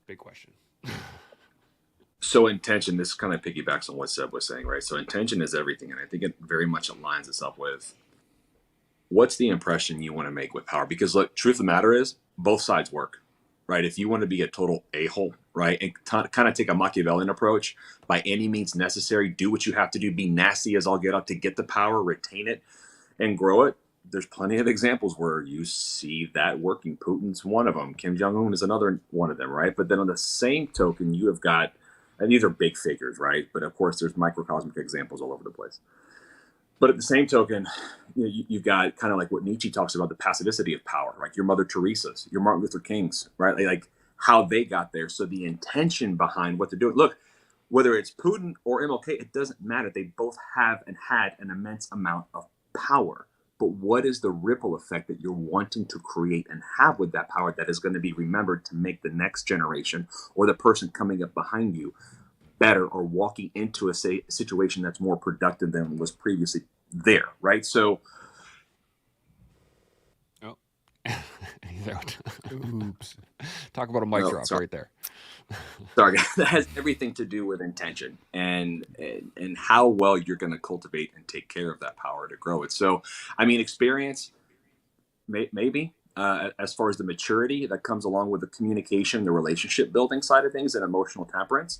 Big question. So intention, this kind of piggybacks on what Seb was saying, right? So intention is everything. And I think it very much aligns itself with what's the impression you want to make with power? Because look, truth of the matter is both sides work, right? If you want to be a total a-hole, right, and kind of take a Machiavellian approach, by any means necessary, do what you have to do, be nasty as all get up to get the power, retain it, and grow it. There's plenty of examples where you see that working. Putin's one of them. Kim Jong-un is another one of them, right? But then on the same token, you have got, and these are big figures, right? But of course, there's microcosmic examples all over the place. But at the same token, you've got kind of like what Nietzsche talks about, the passivity of power, right? Your Mother Teresa's, your Martin Luther King's, right? Like how they got there. So the intention behind what they're doing. Look, whether it's Putin or MLK, it doesn't matter. They both have and had an immense amount of power. But what is the ripple effect that you're wanting to create and have with that power that is going to be remembered to make the next generation or the person coming up behind you better, or walking into a situation that's more productive than was previously there, right? So, Oh, he's out. Oops. Talk about a mic No, drop sorry. right there. sorry, that has everything to do with intention and how well you're going to cultivate and take care of that power to grow it. So, I mean, experience, maybe. As far as the maturity that comes along with the communication, the relationship building side of things, and emotional temperance,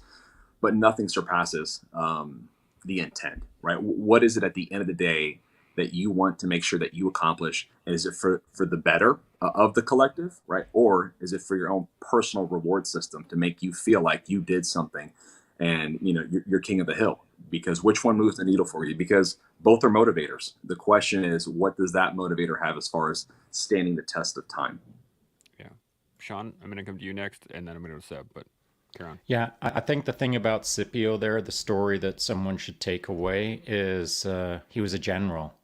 but nothing surpasses the intent, right? What is it at the end of the day that you want to make sure that you accomplish? And is it for the better of the collective, right? Or is it for your own personal reward system to make you feel like you did something and, you know, you're king of the hill? Because which one moves the needle for you? Because both are motivators. The question is, what does that motivator have as far as standing the test of time? Yeah. Sean, I'm going to come to you next, and then I'm going to go to Seb, but carry on. Yeah, I think the thing about Scipio there, the story that someone should take away is he was a general.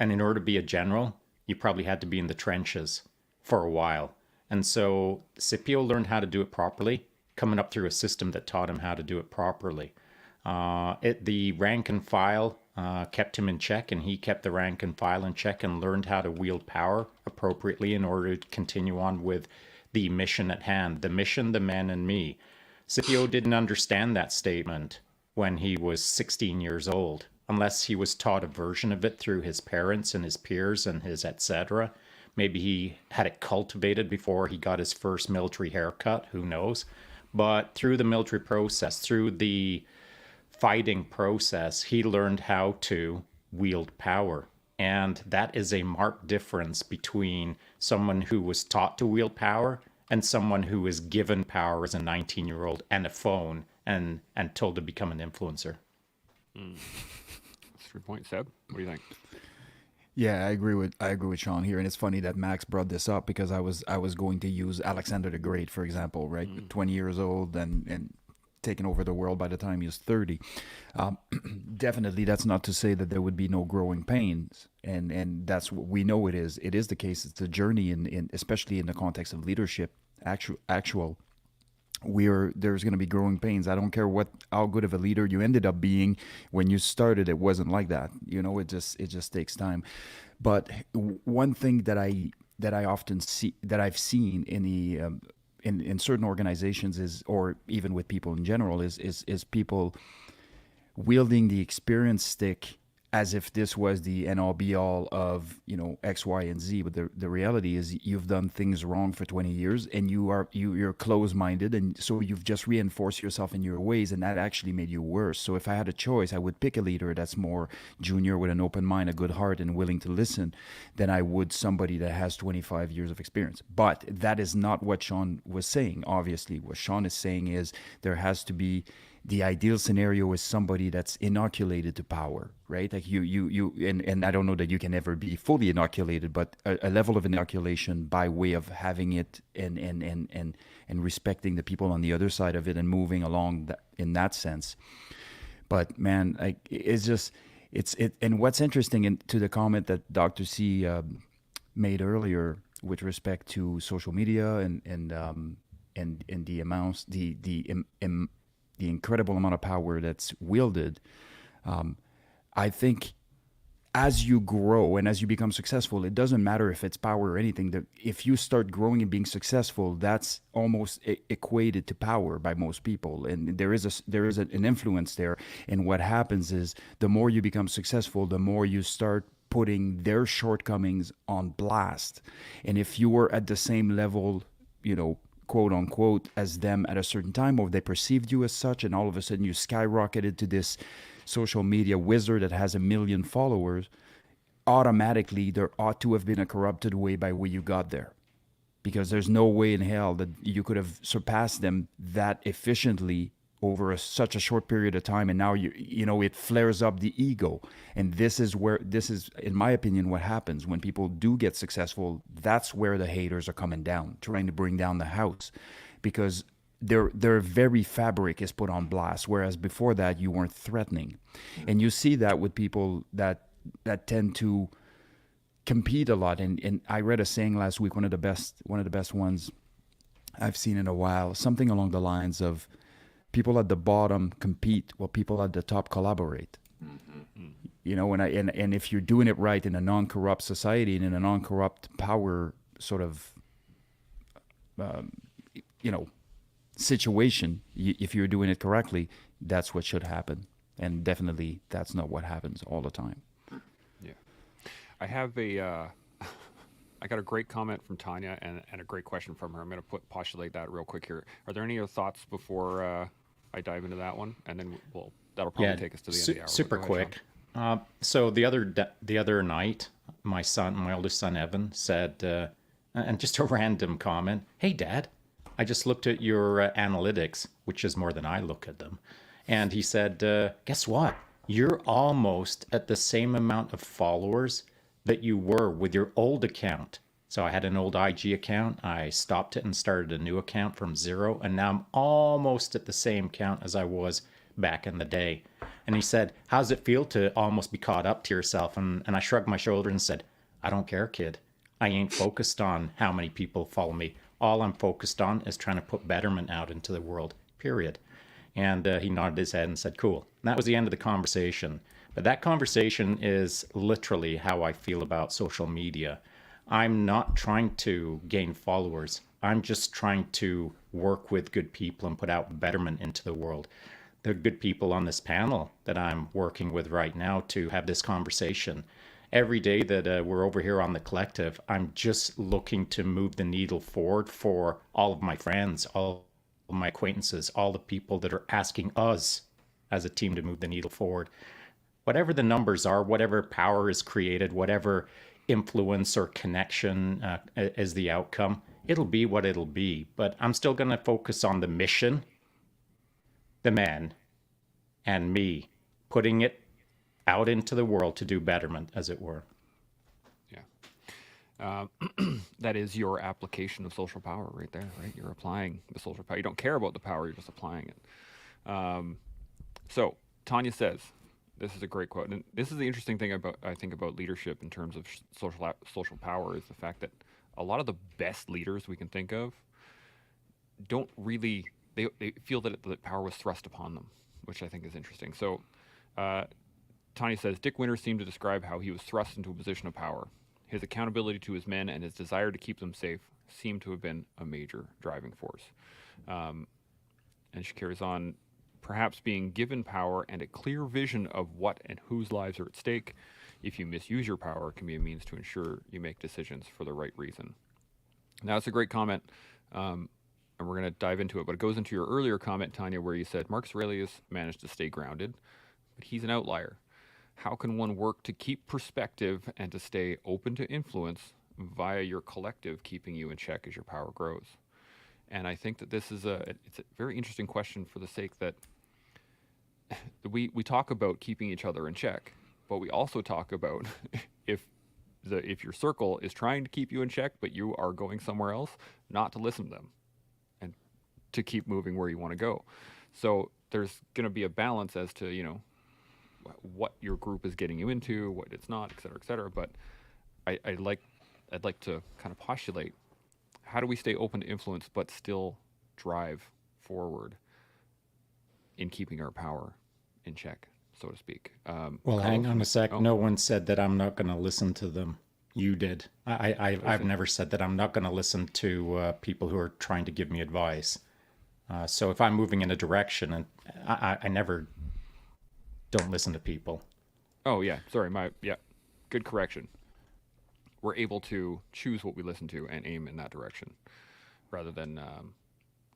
And in order to be a general, you probably had to be in the trenches for a while. And so Scipio learned how to do it properly, coming up through a system that taught him how to do it properly. The rank and file kept him in check, and he kept the rank and file in check and learned how to wield power appropriately in order to continue on with the mission at hand. The mission, the men, and me. Scipio didn't understand that statement when he was 16 years old, unless he was taught a version of it through his parents and his peers and his etc. Maybe he had it cultivated before he got his first military haircut, who knows? But through the military process, through the fighting process, he learned how to wield power. And that is a marked difference between someone who was taught to wield power and someone who was given power as a 19-year-old and a phone and told to become an influencer. That's your point, Seb. What do you think? Yeah, I agree with Sean here, and it's funny that Max brought this up because I was going to use Alexander the Great, for example, right? 20 years old and taking over the world by the time he was 30. Definitely, that's not to say that there would be no growing pains, and that's what we know it is. It is the case. It's a journey, in especially in the context of leadership. There's going to be growing pains. I don't care how good of a leader you ended up being when you started. It wasn't like that. You know, it just takes time. But one thing that I often see, that I've seen in the in certain organizations is, or even with people in general, is people wielding the experience stick as if this was the end all be all of, you know, X, Y, and Z. But the reality is you've done things wrong for 20 years and you're closed minded. And so you've just reinforced yourself in your ways. And that actually made you worse. So if I had a choice, I would pick a leader that's more junior with an open mind, a good heart, and willing to listen than I would somebody that has 25 years of experience. But that is not what Sean was saying. Obviously, what Sean is saying is there has to be, the ideal scenario is somebody that's inoculated to power, right? Like and I don't know that you can ever be fully inoculated, but a level of inoculation by way of having it and respecting the people on the other side of it and moving along in that sense. But man, like it's just, and what's interesting to the comment that Dr. C made earlier with respect to social media and the amounts, the incredible amount of power that's wielded, I think as you grow and as you become successful, it doesn't matter if it's power or anything. That if you start growing and being successful, that's almost equated to power by most people, and there is an influence there. And what happens is the more you become successful, the more you start putting their shortcomings on blast. And if you were at the same level, you know, quote unquote, as them at a certain time, or they perceived you as such, and all of a sudden you skyrocketed to this social media wizard that has 1 million followers, automatically there ought to have been a corrupted way by way you got there. Because there's no way in hell that you could have surpassed them that efficiently over such a short period of time. And now you know it flares up the ego, and this is in my opinion what happens when people do get successful. That's where the haters are coming down, trying to bring down the house, because their very fabric is put on blast, whereas before that you weren't threatening. And you see that with people that tend to compete a lot. And I read a saying last week, one of the best ones I've seen in a while, something along the lines of, people at the bottom compete while people at the top collaborate. Mm-hmm. You know, and if you're doing it right in a non-corrupt society and in a non-corrupt power sort of, you know, situation, if you're doing it correctly, that's what should happen. And definitely that's not what happens all the time. Yeah. I have I got a great comment from Tanya and a great question from her. I'm going to postulate that real quick here. Are there any other thoughts before I dive into that one? And then that'll probably take us to the end of the hour. Super quick. So the other night, my oldest son Evan said, and just a random comment, "Hey Dad, I just looked at your analytics," which is more than I look at them. And he said, "Guess what? You're almost at the same amount of followers that you were with your old account." So I had an old IG account. I stopped it and started a new account from 0. And now I'm almost at the same count as I was back in the day. And he said, "How does it feel to almost be caught up to yourself?" And I shrugged my shoulder and said, "I don't care, kid. I ain't focused on how many people follow me. All I'm focused on is trying to put betterment out into the world, period." And he nodded his head and said, "Cool." And that was the end of the conversation. But that conversation is literally how I feel about social media. I'm not trying to gain followers. I'm just trying to work with good people and put out betterment into the world. The good people on this panel that I'm working with right now to have this conversation. Every day that we're over here on the collective, I'm just looking to move the needle forward for all of my friends, all of my acquaintances, all the people that are asking us as a team to move the needle forward. Whatever the numbers are, whatever power is created, whatever influence or connection is the outcome, it'll be what it'll be. But I'm still going to focus on the mission, the man, and me, putting it out into the world to do betterment, as it were. Yeah. That is your application of social power right there, right? You're applying the social power. You don't care about the power, you're just applying it. So Tanya says, this is a great quote, and this is the interesting thing I think about leadership in terms of social power, is the fact that a lot of the best leaders we can think of don't really, they feel that power was thrust upon them, which I think is interesting. So Tanya says, Dick Winters seemed to describe how he was thrust into a position of power. His accountability to his men and his desire to keep them safe seemed to have been a major driving force. And she carries on, perhaps being given power and a clear vision of what and whose lives are at stake. If you misuse your power, it can be a means to ensure you make decisions for the right reason. Now, it's a great comment, and we're going to dive into it, but it goes into your earlier comment, Tanya, where you said Marcus Aurelius managed to stay grounded, but he's an outlier. How can one work to keep perspective and to stay open to influence via your collective keeping you in check as your power grows? And I think that this is it's a very interesting question for the sake that we talk about keeping each other in check, but we also talk about if your circle is trying to keep you in check, but you are going somewhere else, not to listen to them and to keep moving where you want to go. So there's going to be a balance as to, what your group is getting you into, what it's not, et cetera, et cetera. But I'd like to kind of postulate, how do we stay open to influence but still drive forward in keeping our power in check, so to speak? Well, hang Carlos, on a sec. oh, No one said that I'm not going to listen to them. You did. I've never said that I'm not going to listen to people who are trying to give me advice. So if I'm moving in a direction, and I never don't listen to people. Oh yeah, sorry, good correction. We're able to choose what we listen to and aim in that direction, rather than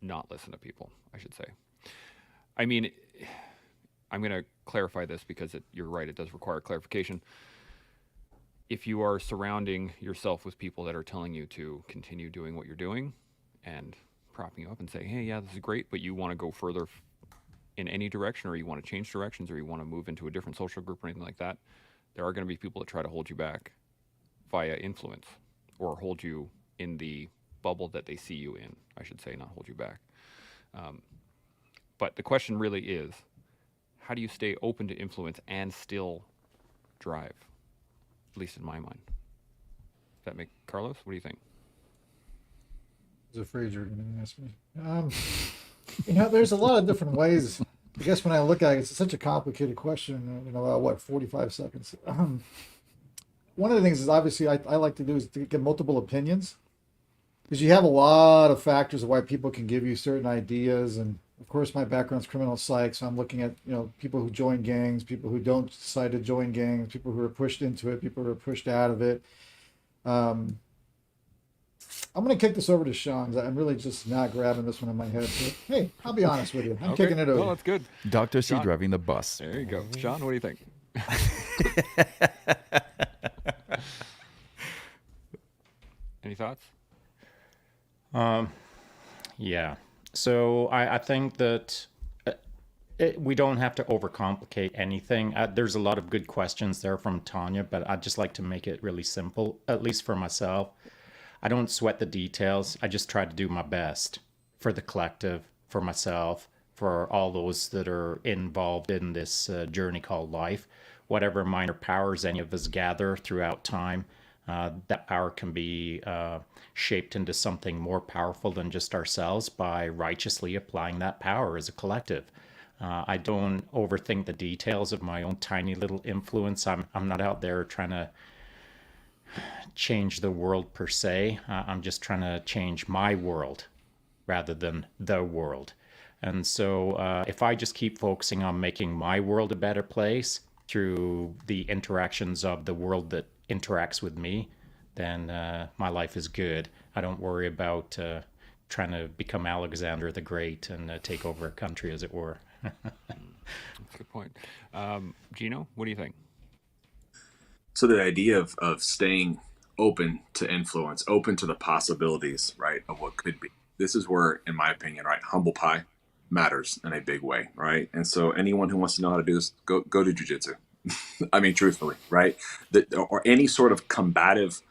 not listen to people, I should say. I mean, I'm going to clarify this because you're right, it does require clarification. If you are surrounding yourself with people that are telling you to continue doing what you're doing and propping you up and saying, hey, yeah, this is great, but you want to go further in any direction, or you want to change directions, or you want to move into a different social group or anything like that, there are going to be people that try to hold you back via influence, or hold you in the bubble that they see you in, I should say, not hold you back. But the question really is, how do you stay open to influence and still drive? At least in my mind. Does that make Carlos? What do you think? I was afraid you were going to ask me. There's a lot of different ways. I guess when I look at it, it's such a complicated question. About 45 seconds. One of the things is obviously I like to do is to get multiple opinions, because you have a lot of factors of why people can give you certain ideas. And of course, my background's criminal psych, so I'm looking at people who join gangs, people who don't decide to join gangs, people who are pushed into it, people who are pushed out of it. I'm going to kick this over to Sean. I'm really just not grabbing this one in my head. So, hey, I'll be honest with you. I'm Okay, kicking it over. well, that's good. Dr. C John. driving the bus. There you go. Sean, what do you think? Any thoughts? Yeah. So I think that we don't have to overcomplicate anything. There's a lot of good questions there from Tanya, but I'd just like to make it really simple, at least for myself. I don't sweat the details. I just try to do my best for the collective, for myself, for all those that are involved in this journey called life. Whatever minor powers any of us gather throughout time, that power can be shaped into something more powerful than just ourselves by righteously applying that power as a collective. I don't overthink the details of my own tiny little influence. I'm not out there trying to change the world per se. I'm just trying to change my world rather than the world. And so if I just keep focusing on making my world a better place through the interactions of the world that interacts with me, then my life is good. I don't worry about trying to become Alexander the Great and take over a country, as it were. That's a good point. Gino, what do you think? So the idea of staying open to influence, open to the possibilities, right, of what could be. This is where, in my opinion, right, humble pie matters in a big way, right? And so anyone who wants to know how to do this, go to jiu-jitsu. I mean, truthfully, right? Or any sort of combative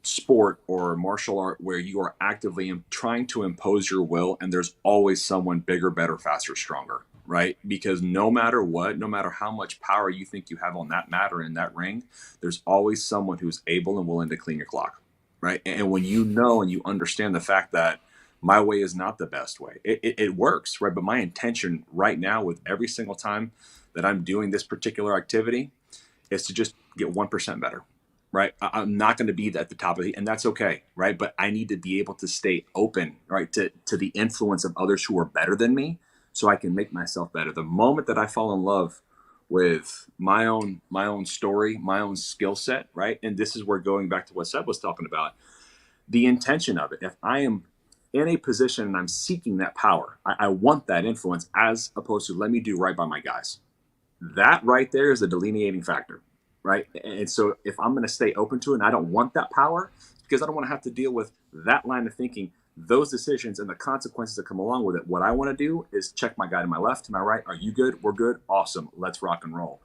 sport or martial art where you are actively trying to impose your will, and there's always someone bigger, better, faster, stronger, right? Because no matter what, no matter how much power you think you have on that mat or in that ring, there's always someone who's able and willing to clean your clock, right? And when you know and you understand the fact that my way is not the best way, it works, right? But my intention right now with every single time that I'm doing this particular activity is to just get 1% better, right? I'm not going to be at the top of the, and that's okay, right? But I need to be able to stay open, right, to the influence of others who are better than me, so I can make myself better. The moment that I fall in love with my own story, my own skill set, right? And this is where, going back to what Seb was talking about, the intention of it. If I am in a position and I'm seeking that power, I want that influence, as opposed to let me do right by my guys. That right there is a delineating factor, right? And so if I'm going to stay open to it and I don't want that power, because I don't want to have to deal with that line of thinking, those decisions and the consequences that come along with it. What I want to do is check my guy to my left, to my right. Are you good? We're good. Awesome. Let's rock and roll.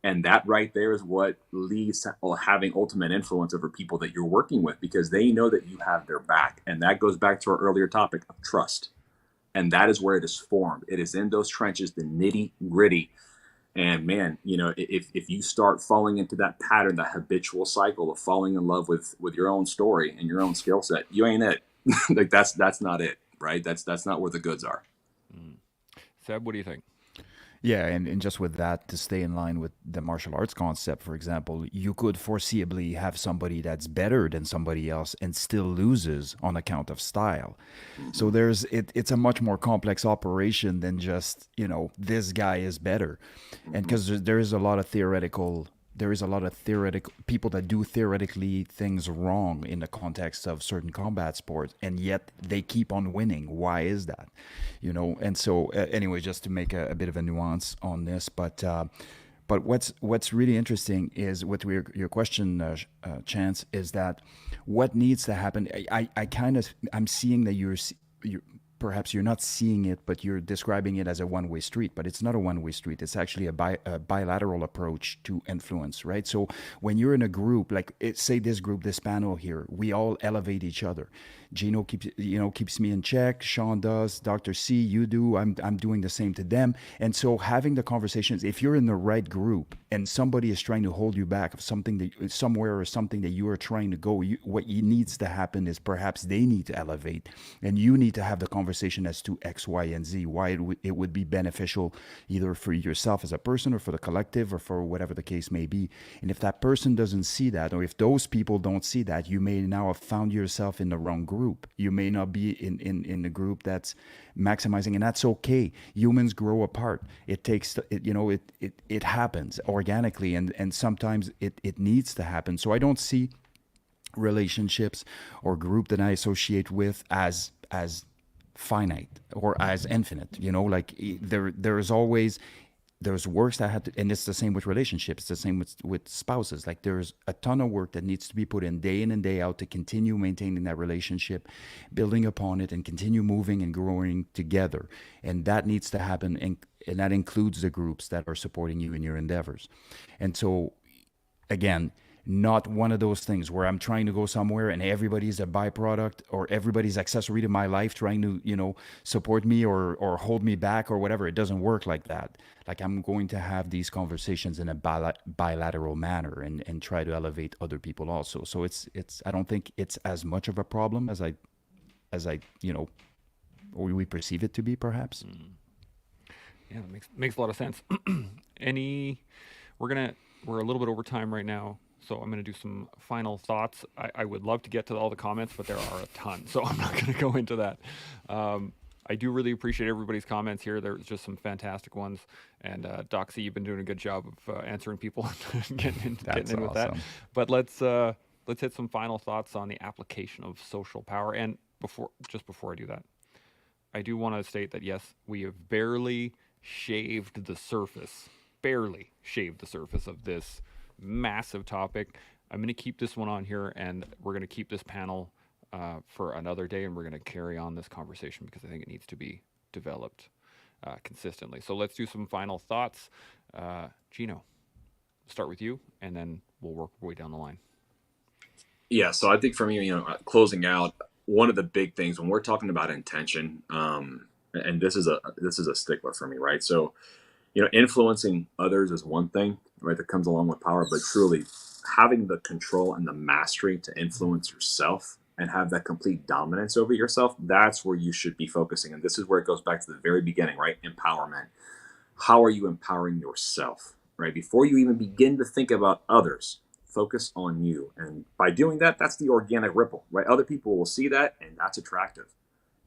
And that right there is what leads to having ultimate influence over people that you're working with, because they know that you have their back. And that goes back to our earlier topic of trust. And that is where it is formed. It is in those trenches, the nitty gritty. And man, if you start falling into that pattern, that habitual cycle of falling in love with your own story and your own skill set, you ain't it. Like that's not it, right? That's not where the goods are. Seb, what do you think? Yeah, and just with that, to stay in line with the martial arts concept, for example, you could foreseeably have somebody that's better than somebody else and still loses on account of style. So it's a much more complex operation than just, this guy is better. And because there is a lot of theoretical people that do theoretically things wrong in the context of certain combat sports, and yet they keep on winning. Why is that? And so anyway, just to make a bit of a nuance on this, but what's really interesting is what your question, Chance, is that what needs to happen. I'm seeing that you're perhaps you're not seeing it, but you're describing it as a one-way street. But it's not a one-way street. It's actually a bilateral approach to influence, right? So when you're in a group, like say this group, this panel here, we all elevate each other. Gino keeps me in check. Sean does. Dr. C, you do. I'm doing the same to them. And so having the conversations, if you're in the right group and somebody is trying to hold you back of something somewhere or something that you are trying to go, what needs to happen is perhaps they need to elevate, and you need to have the conversation as to X, Y, and Z, why it would be beneficial either for yourself as a person or for the collective or for whatever the case may be. And if that person doesn't see that, or if those people don't see that, you may now have found yourself in the wrong group. You may not be in the group that's maximizing, and that's okay. Humans grow apart. It takes, it happens organically, and sometimes it needs to happen. So I don't see relationships or group that I associate with as finite or as infinite. There's always works that had to, and it's the same with relationships. It's the same with spouses. Like there's a ton of work that needs to be put in and day out to continue maintaining that relationship, building upon it, and continue moving and growing together. And that needs to happen, and that includes the groups that are supporting you in your endeavors. And so, again, not one of those things where I'm trying to go somewhere and everybody's a byproduct or everybody's accessory to my life trying to, support me or hold me back or whatever. It doesn't work like that. Like I'm going to have these conversations in a bilateral manner and try to elevate other people also. So it's I don't think it's as much of a problem as I or we perceive it to be, perhaps. Yeah, that makes a lot of sense. We're a little bit over time right now. So I'm going to do some final thoughts. I would love to get to all the comments, but there are a ton, so I'm not going to go into that. I do really appreciate everybody's comments here. There's just some fantastic ones. And Doxy, you've been doing a good job of answering people and getting in with that. But let's hit some final thoughts on the application of social power. And before I do that, I do want to state that yes, we have barely shaved the surface of this massive topic. I'm going to keep this one on here, and we're going to keep this panel for another day, and we're going to carry on this conversation because I think it needs to be developed consistently. So let's do some final thoughts. Gino, start with you, and then we'll work our way down the line. Yeah, so I think for me, closing out, one of the big things when we're talking about intention, and this is a stickler for me, right? So, influencing others is one thing, right, that comes along with power, but truly having the control and the mastery to influence yourself and have that complete dominance over yourself, that's where you should be focusing. And this is where it goes back to the very beginning, right? Empowerment. How are you empowering yourself, right? Before you even begin to think about others, focus on you. And by doing that, that's the organic ripple, right? Other people will see that, and that's attractive.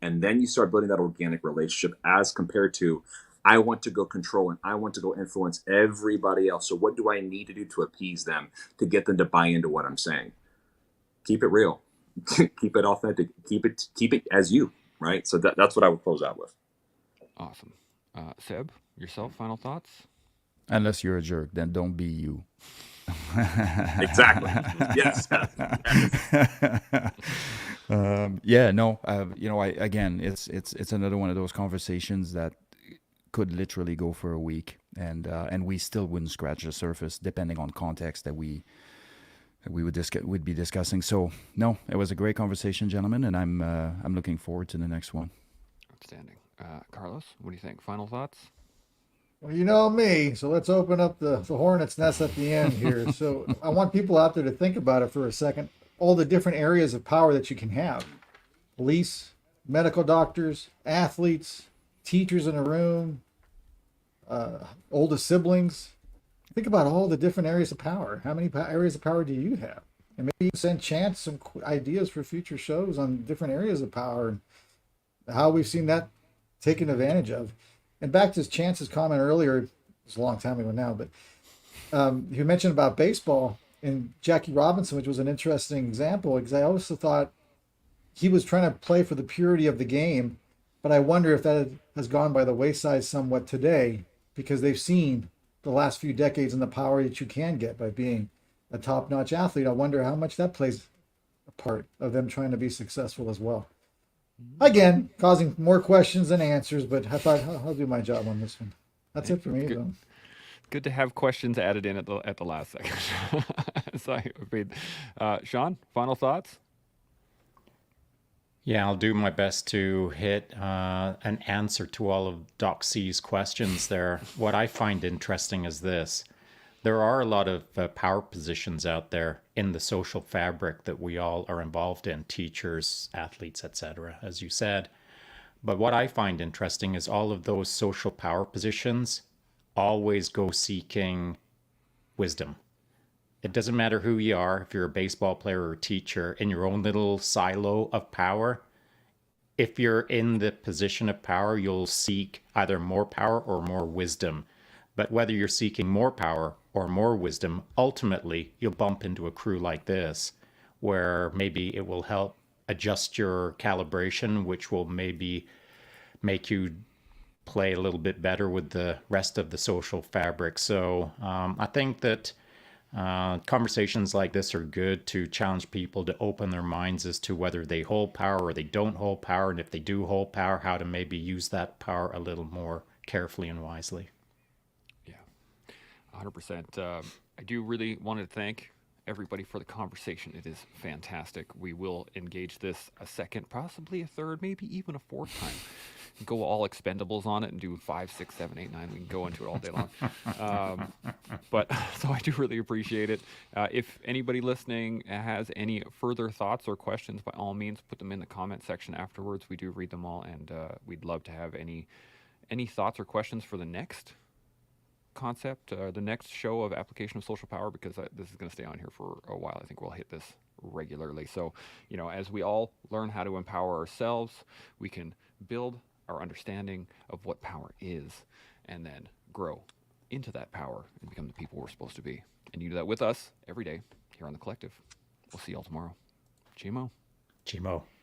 And then you start building that organic relationship as compared to, I want to go control and I want to go influence everybody else. So what do I need to do to appease them, to get them to buy into what I'm saying? Keep it real, keep it authentic, keep it as you, right? So that's what I would close out with. Awesome. Seb, yourself, final thoughts? Unless you're a jerk, then don't be you. Exactly. Yes. Yeah, no, again, it's another one of those conversations that could literally go for a week, and we still wouldn't scratch the surface, depending on context that would be discussing. So, no, it was a great conversation, gentlemen, and I'm looking forward to the next one. Outstanding. Carlos, what do you think? Final thoughts? Well, you know me, so let's open up the hornet's nest at the end here. So I want people out there to think about it for a second. All the different areas of power that you can have: police, medical doctors, athletes, teachers in a room, oldest siblings. Think about all the different areas of power. How many areas of power do you have? And maybe you send Chance some ideas for future shows on different areas of power and how we've seen that taken advantage of. And back to Chance's comment earlier, it's a long time ago now, but you mentioned about baseball and Jackie Robinson, which was an interesting example, because I also thought he was trying to play for the purity of the game, but I wonder if that has gone by the wayside somewhat today, because they've seen the last few decades and the power that you can get by being a top-notch athlete. I wonder how much that plays a part of them trying to be successful as well. Again, causing more questions than answers, but I thought I'll do my job on this one. That's it for me, though. Good to have questions added in at the last second. So I agreed. Sean, final thoughts? Yeah, I'll do my best to hit an answer to all of Doc C's questions there. What I find interesting is this. There are a lot of power positions out there in the social fabric that we all are involved in, teachers, athletes, etc., as you said. But what I find interesting is all of those social power positions always go seeking wisdom. It doesn't matter who you are, if you're a baseball player or a teacher, in your own little silo of power. If you're in the position of power, you'll seek either more power or more wisdom. But whether you're seeking more power or more wisdom, ultimately you'll bump into a crew like this, where maybe it will help adjust your calibration, which will maybe make you play a little bit better with the rest of the social fabric. So I think that conversations like this are good to challenge people to open their minds as to whether they hold power or they don't hold power, and if they do hold power, how to maybe use that power a little more carefully and wisely. 100%. I do really want to thank everybody for the conversation. It is fantastic. We will engage this a second, possibly a third, maybe even a fourth time. Go all expendables on it and do 5, 6, 7, 8, 9. We can go into it all day long. But so I do really appreciate it. If anybody listening has any further thoughts or questions, by all means, put them in the comment section afterwards. We do read them all, and we'd love to have any thoughts or questions for the next concept, the next show of application of social power, because this is going to stay on here for a while. I think we'll hit this regularly. So, as we all learn how to empower ourselves, we can build our understanding of what power is and then grow into that power and become the people we're supposed to be. And you do that with us every day here on The Collective. We'll see y'all tomorrow. Chimo. Chimo.